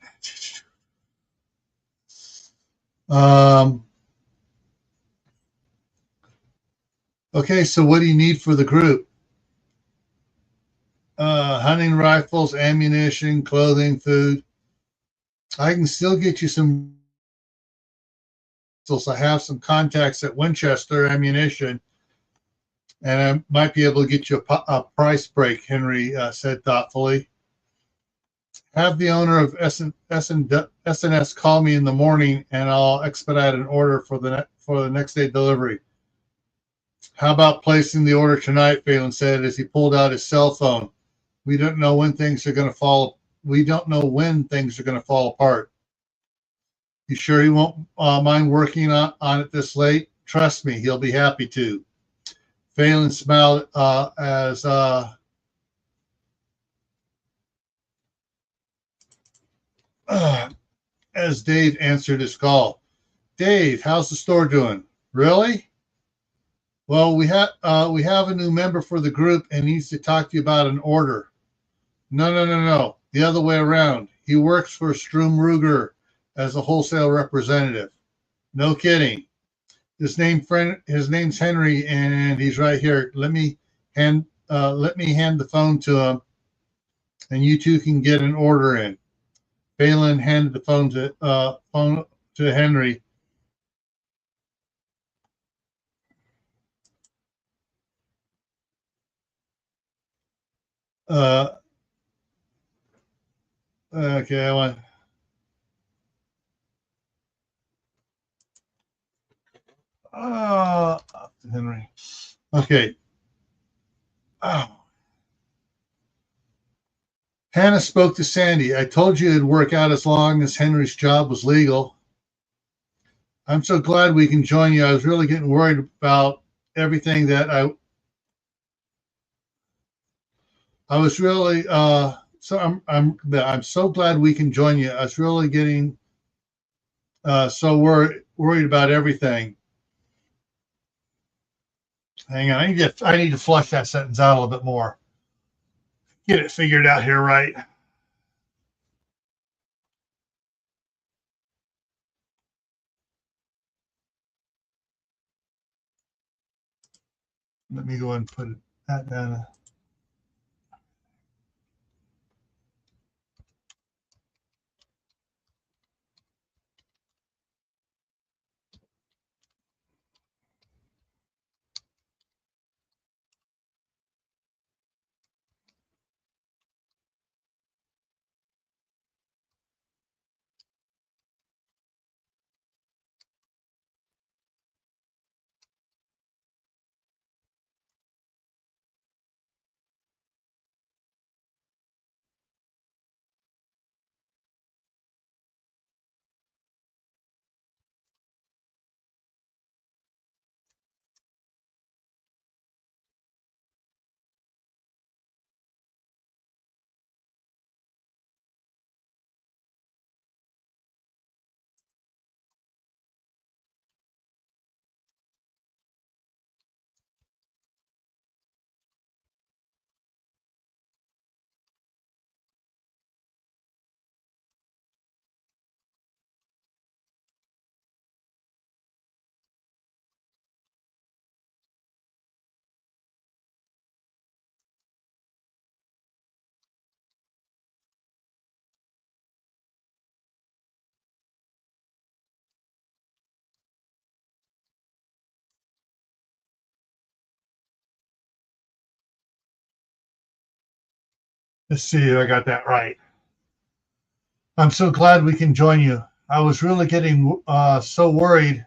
[SPEAKER 1] Okay, so what do you need for the group? Hunting rifles, ammunition, clothing, food. I can still get you some. I have some contacts at Winchester Ammunition, and I might be able to get you a price break, Henry said thoughtfully. Have the owner of S&S call me in the morning, and I'll expedite an order for the next day delivery. How about placing the order tonight? Phalen said as he pulled out his cell phone. We don't know when things are going to fall. We don't know when things are going to fall apart. You sure he won't mind working on it this late? Trust me, he'll be happy to. Phalen smiled as Dave answered his call. Dave, how's the store doing? Really? Well, we have a new member for the group and needs to talk to you about an order. No. The other way around. He works for Strum Ruger as a wholesale representative. No kidding. His name's Henry, and he's right here. Let me hand the phone to him, and you two can get an order in. Phalen handed the phone to Henry. Okay, I want. Henry. Okay. Oh. Hannah spoke to Sandy. I told you it'd work out as long as Henry's job was legal. I'm so glad we can join you. I was really getting worried about everything that I was really so I'm so glad we can join you. I was really getting so worried about everything. Hang on, I need to flush that sentence out a little bit more. Get it figured out here, right? Let me go and put that down. Let's see if I got that right. I'm so glad we can join you. I was really getting so worried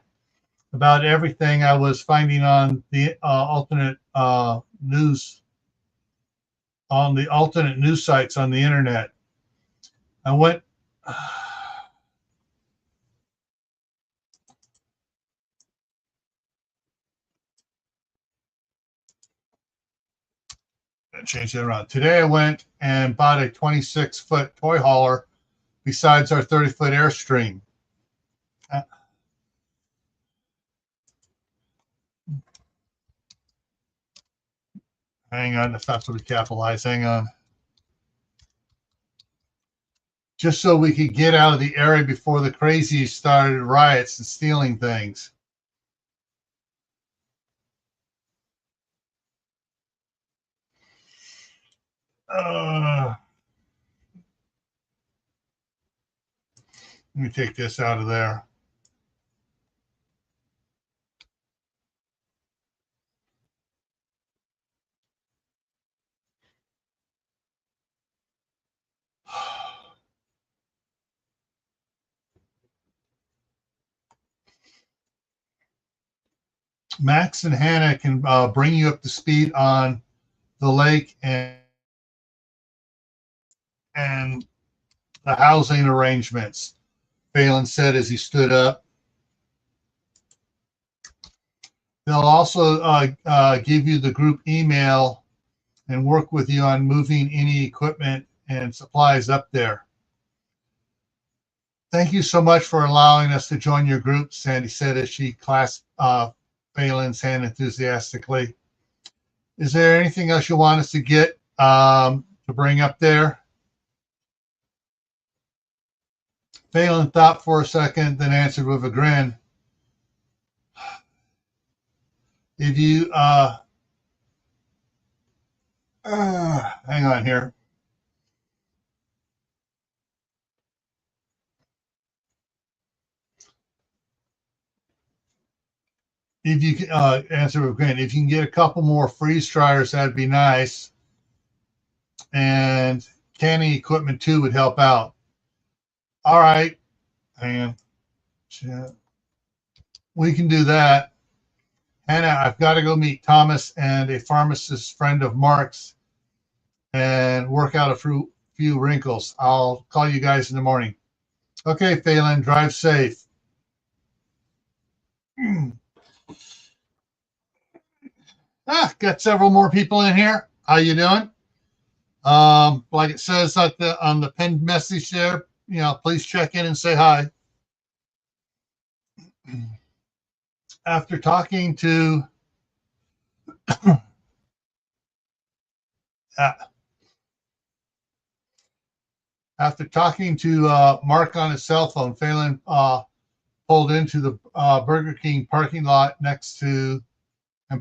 [SPEAKER 1] about everything I was finding on the alternate news on the alternate news sites on the internet. I went. Change that around. Today I went and bought a 26-foot toy hauler besides our 30-foot Airstream. Uh, Hang on, if that's what we capitalize. Hang on. Just so we could get out of the area before the crazies started riots and stealing things. Let me take this out of there. Max and Hannah can bring you up to speed on the lake and the housing arrangements, Phalen said as he stood up. They'll also give you the group email and work with you on moving any equipment and supplies up there. Thank you so much for allowing us to join your group, Sandy said as she clasped Phalen's hand enthusiastically. Is there anything else you want us to get to bring up there? Phalen thought for a second, then answered with a grin. If you hang on here. If you can answer with a grin, if you can get a couple more freeze dryers, that'd be nice. And canning equipment too would help out. All right, hang on. We can do that. Hannah, I've got to go meet Thomas and a pharmacist friend of Mark's and work out a few wrinkles. I'll call you guys in the morning. Okay, Phalen, drive safe. Got several more people in here. How you doing? Like it says on the pinned message there, please check in and say hi. After talking to uh, Mark on his cell phone, Phalen pulled into the Burger King parking lot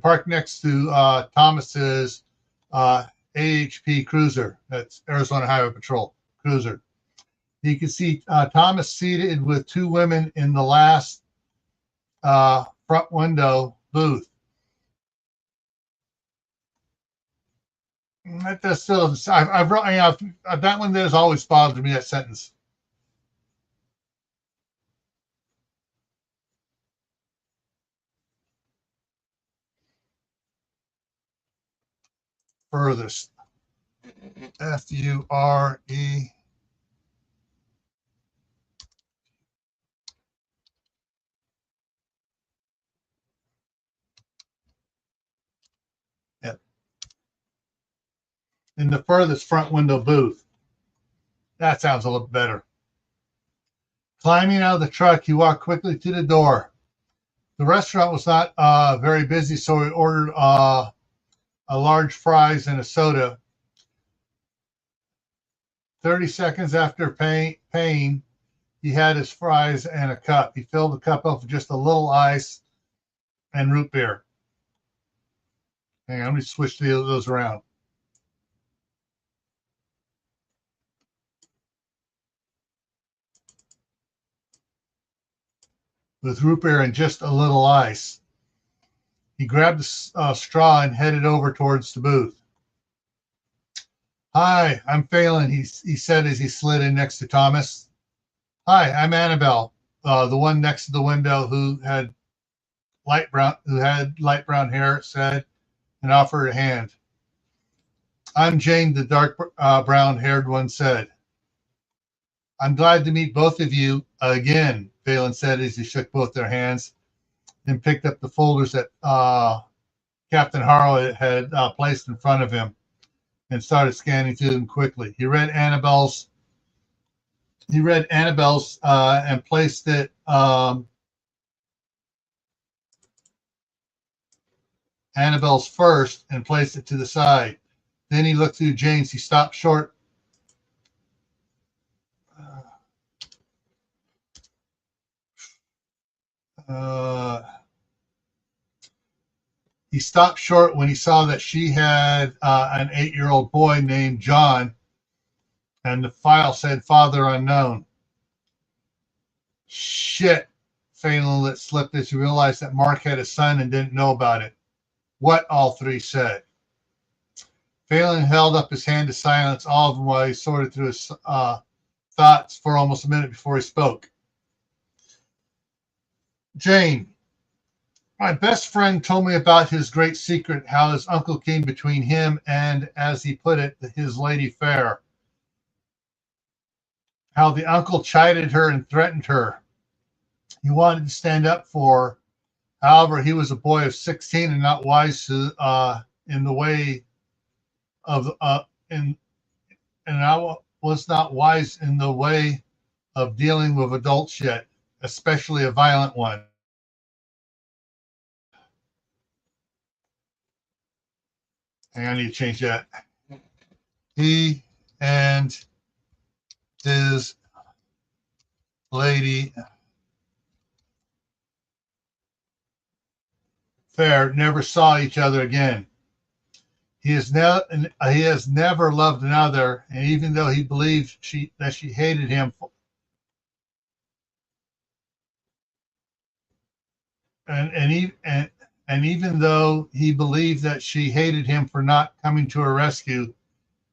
[SPEAKER 1] parked next to Thomas's AHP cruiser. That's Arizona Highway Patrol cruiser. You can see Thomas seated with two women in the last front window booth. That still, I've that one has always bothered me, that sentence. Furthest. F-U-R-E. Yep. In the furthest front window booth. That sounds a little better. Climbing out of the truck, he walked quickly to the door. The restaurant was not very busy, so he ordered a large fries and a soda. 30 seconds after paying, he had his fries and a cup. He filled the cup up with just a little ice and root beer. Hang on, let me switch those around. With root beer and just a little ice. He grabbed a straw and headed over towards the booth. Hi, I'm Phalen, he said as he slid in next to Thomas. Hi, I'm Annabelle, the one next to the window who had light brown hair, said, and offered a hand. I'm Jane, the dark brown-haired one said. I'm glad to meet both of you again, Phalen said as he shook both their hands and picked up the folders that Captain Harlow had placed in front of him and started scanning through them quickly. He read Annabelle's and placed it Annabelle's first and placed it to the side. Then he looked through Jane's. He stopped short. He stopped short when he saw that she had an 8-year-old boy named John, and the file said father unknown. Shit, Phalen let slip as he realized that Mark had a son and didn't know about it. What, all three said. Phalen held up his hand to silence all of them while he sorted through his thoughts for almost a minute before he spoke. Jane, my best friend told me about his great secret, how his uncle came between him and, as he put it, his lady fair. How the uncle chided her and threatened her. He wanted to stand up for her. However, he was a boy of 16 and not wise in the way of and I was not wise in the way of dealing with adults yet, especially a violent one. Hang on, I need to change that. He and his lady fair never saw each other again. He has never loved another, and even though he believed that she hated him, and even though he believed that she hated him for not coming to her rescue,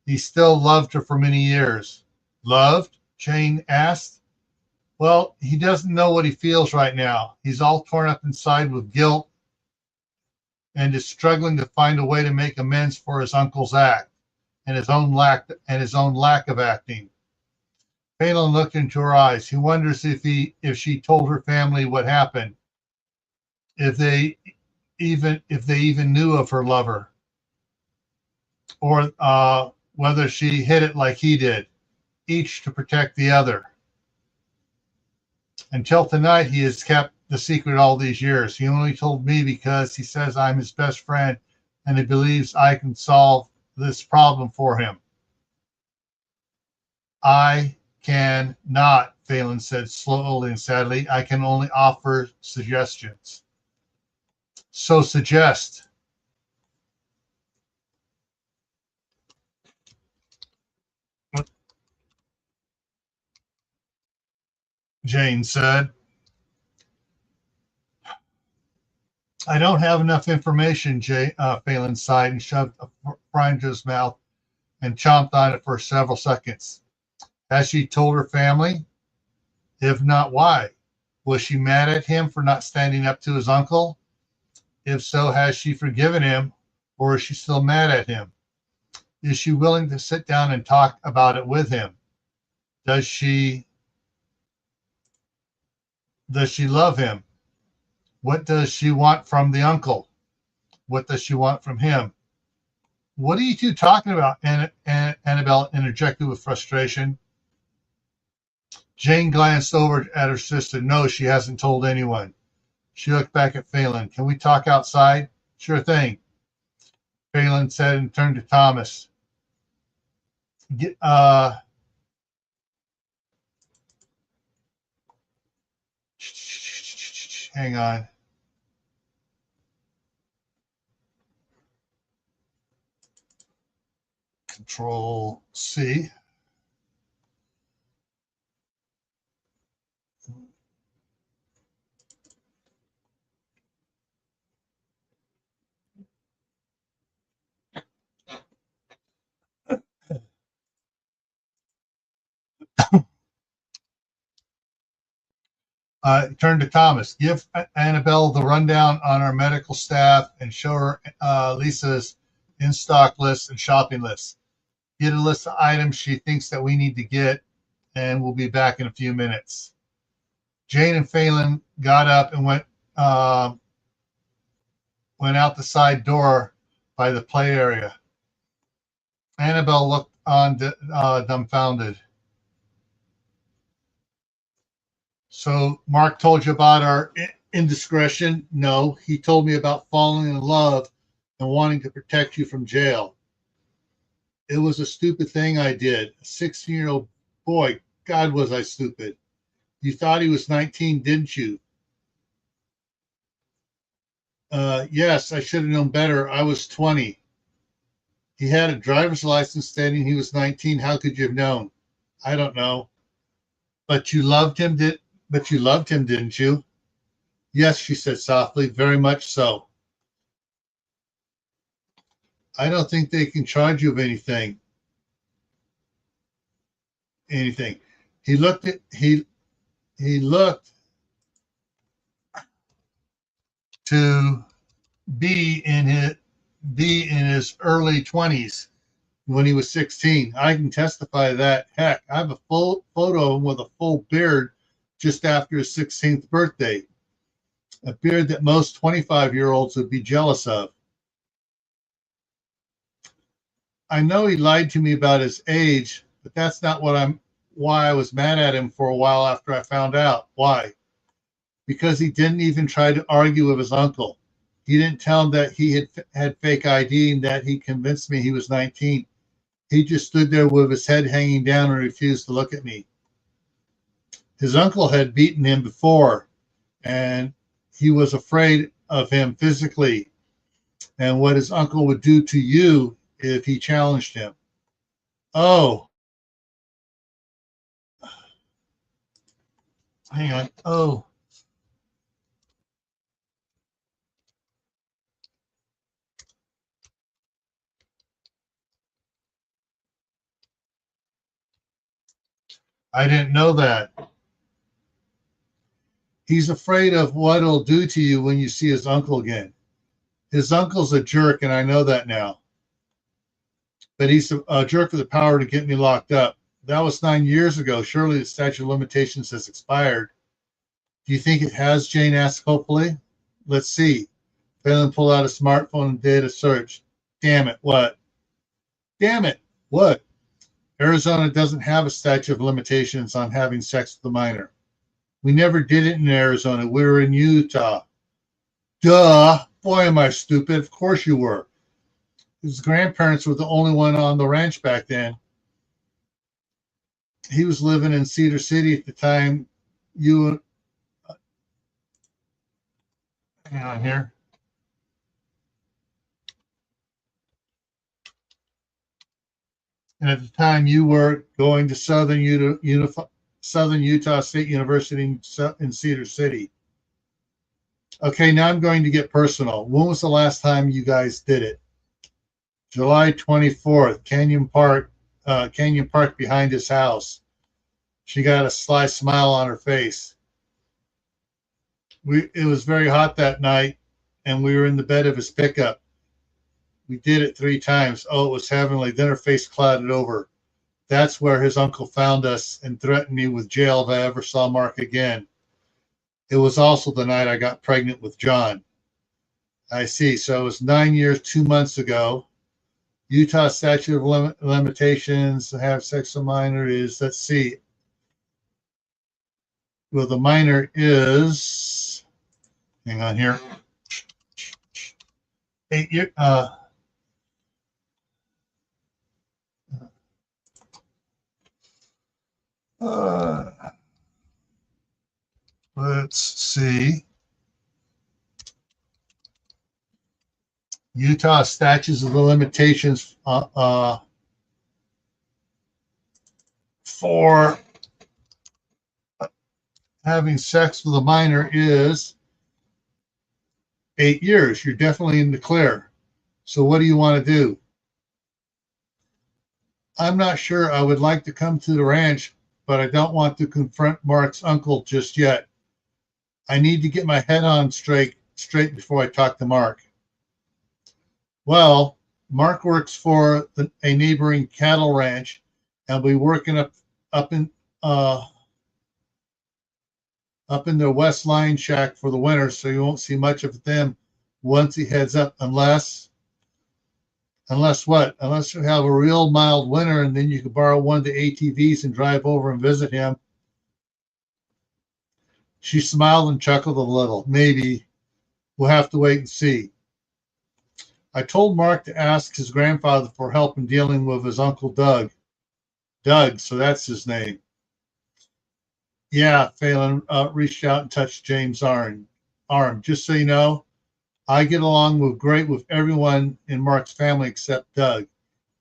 [SPEAKER 1] he still loved her for many years. Loved? Jane asked. Well, he doesn't know what he feels right now. He's all torn up inside with guilt and is struggling to find a way to make amends for his uncle's act and his own lack of acting. Phalen looked into her eyes. He wonders if she told her family what happened. if they even knew of her lover, or whether she hid it like he did, each to protect the other. Until tonight, he has kept the secret all these years. He only told me because he says I'm his best friend and he believes I can solve this problem for him. I can not, Phalen said slowly and sadly. I can only offer suggestions. So suggest. Jane said. I don't have enough information, Phalen sighed and shoved a fry into his mouth and chomped on it for several seconds. Has she told her family? If not, why? Was she mad at him for not standing up to his uncle? If so, has she forgiven him, or is she still mad at him? Is she willing to sit down and talk about it with him? Does she love him? What does she want from the uncle? What does she want from him? What are you two talking about? Annabelle interjected with frustration. Jane glanced over at her sister. No, she hasn't told anyone. She looked back at Phalen. Can we talk outside? Sure thing, Phalen said and turned to Thomas. Hang on. Control C. Turn to Thomas. Give Annabelle the rundown on our medical staff and show her Lisa's in-stock list and shopping list. Get a list of items she thinks that we need to get, and we'll be back in a few minutes. Jane and Phalen got up and went out the side door by the play area. Annabelle looked on dumbfounded. So Mark told you about our indiscretion? No, he told me about falling in love and wanting to protect you from jail. It was a stupid thing I did. A 16-year-old boy. God, was I stupid. You thought he was 19, didn't you? Yes, I should have known better. I was 20. He had a driver's license stating he was 19. How could you have known? I don't know. But you loved him, didn't you? Yes, she said softly, very much so. I don't think they can charge you of anything. He looked to be in his early 20s when he was 16. I can testify to that. Heck, I have a full photo of him with a full beard just after his 16th birthday. A beard that most 25-year-olds would be jealous of. I know he lied to me about his age, but that's not why I was mad at him for a while after I found out. Why? Because he didn't even try to argue with his uncle. He didn't tell him that he had fake ID and that he convinced me he was 19. He just stood there with his head hanging down and refused to look at me. His uncle had beaten him before, and he was afraid of him physically and what his uncle would do to you if he challenged him. Oh. Hang on. Oh. I didn't know that. He's afraid of what it'll do to you when you see his uncle again. His uncle's a jerk, and I know that now. But he's a jerk with the power to get me locked up. That was 9 years ago. Surely the statute of limitations has expired. Do you think it has? Jane asked hopefully. Let's see. Phalen pulled out a smartphone and did a search. Damn it, what? Damn it, what? Arizona doesn't have a statute of limitations on having sex with a minor. We never did it in Arizona. We were in Utah. Duh. Boy, am I stupid. Of course you were. His grandparents were the only one on the ranch back then. He was living in Cedar City at the time. You, hang on here. And at the time, you were going to Southern Utah State University in Cedar City. Okay, now I'm going to get personal. When was the last time you guys did it? July 24th, Canyon Park behind his house. She got a sly smile on her face. It was very hot that night, and we were in the bed of his pickup. We did it 3 times. Oh, it was heavenly. Then her face clouded over. That's where his uncle found us and threatened me with jail if I ever saw Mark again. It was also the night I got pregnant with John. I see. So it was 9 years, 2 months ago. Utah statute of limitations to have sex with a minor is, let's see. Well, the minor is, hang on here, 8 years. Let's see. Utah statutes of the limitations for having sex with a minor is 8 years. You're definitely in the clear. So what do you want to do? I'm not sure. I would like to come to the ranch, but I don't want to confront Mark's uncle just yet. I need to get my head on straight before I talk to Mark. Well, Mark works for a neighboring cattle ranch, and will be working up in their west line shack for the winter, so you won't see much of them once he heads up, unless what? Unless you have a real mild winter, and then you can borrow one of the ATVs and drive over and visit him. She smiled and chuckled a little. Maybe. We'll have to wait and see. I told Mark to ask his grandfather for help in dealing with his Uncle Doug. Doug, so that's his name. Yeah, Phalen reached out and touched James' arm. Just so you know, I get along great with everyone in Mark's family except Doug.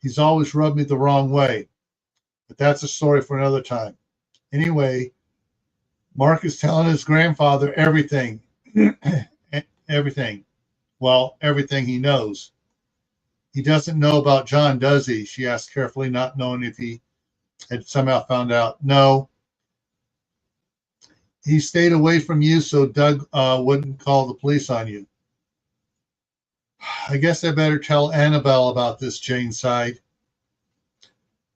[SPEAKER 1] He's always rubbed me the wrong way. But that's a story for another time. Anyway, Mark is telling his grandfather everything. Everything. Well, everything he knows. He doesn't know about John, does he? She asked carefully, not knowing if he had somehow found out. No. He stayed away from you so Doug wouldn't call the police on you. I guess I better tell Annabelle about this, Jane sighed.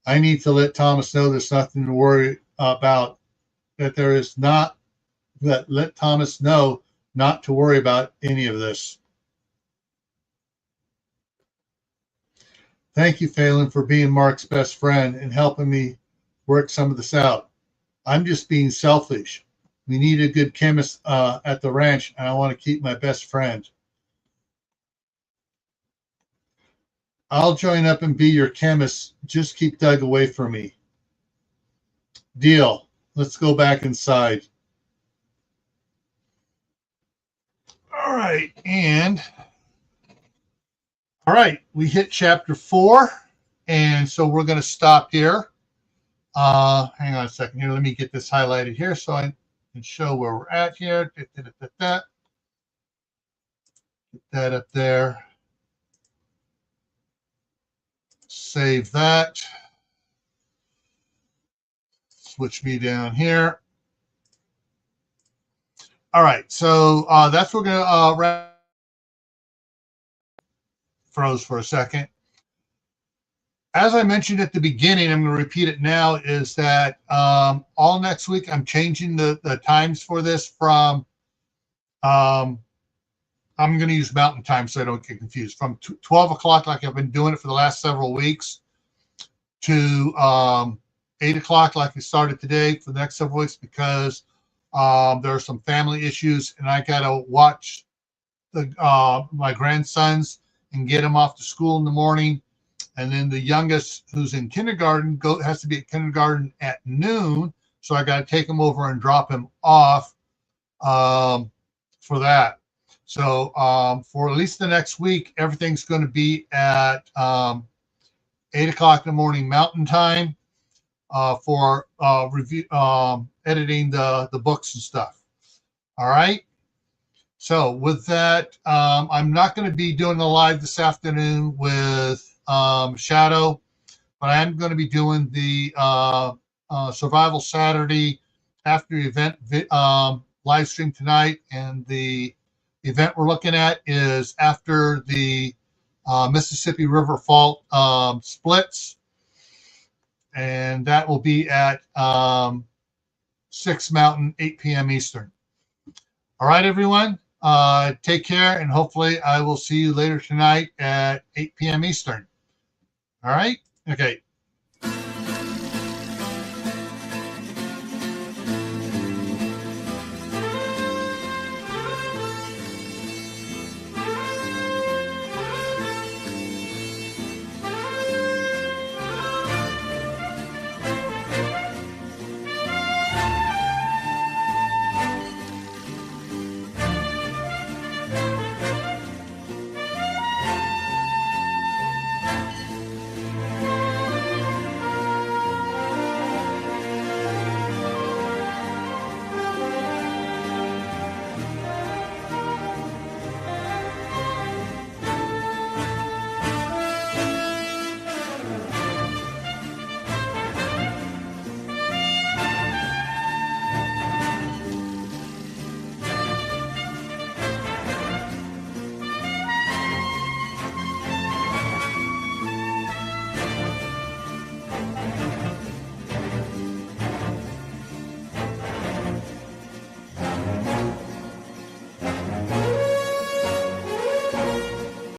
[SPEAKER 1] I need to let Thomas know there's nothing to worry about, that there is not, that let Thomas know not to worry about any of this. Thank you, Phalen, for being Mark's best friend and helping me work some of this out. I'm just being selfish. We need a good chemist at the ranch, and I want to keep my best friend. I'll join up and be your chemist. Just keep Doug away from me. Deal. Let's go back inside. All right, we hit chapter 4, and so we're going to stop here. Hang on a second here. Let me get this highlighted here so I can show where we're at here. Get that up there. Save that. Switch me down here. All right, so that's what we're going to wrap. Froze for a second. As I mentioned at the beginning, I'm going to repeat it now, is that all next week I'm changing the times for this from I'm going to use Mountain Time so I don't get confused. From 12 o'clock, like I've been doing it for the last several weeks, to 8 o'clock, like we started today for the next several weeks, because there are some family issues, and I got to watch my grandsons and get them off to school in the morning. And then the youngest, who's in kindergarten, has to be at kindergarten at noon. So I got to take him over and drop him off for that. So for at least the next week, everything's going to be at 8 o'clock in the morning Mountain Time for review, editing the books and stuff. All right. So with that, I'm not going to be doing the live this afternoon with Shadow, but I am going to be doing the Survival Saturday after event live stream tonight, and the event we're looking at is after the Mississippi River Fault splits, and that will be at 6 Mountain, 8 p.m. Eastern. All right, everyone. Take care, and hopefully I will see you later tonight at 8 p.m. Eastern. All right? Okay.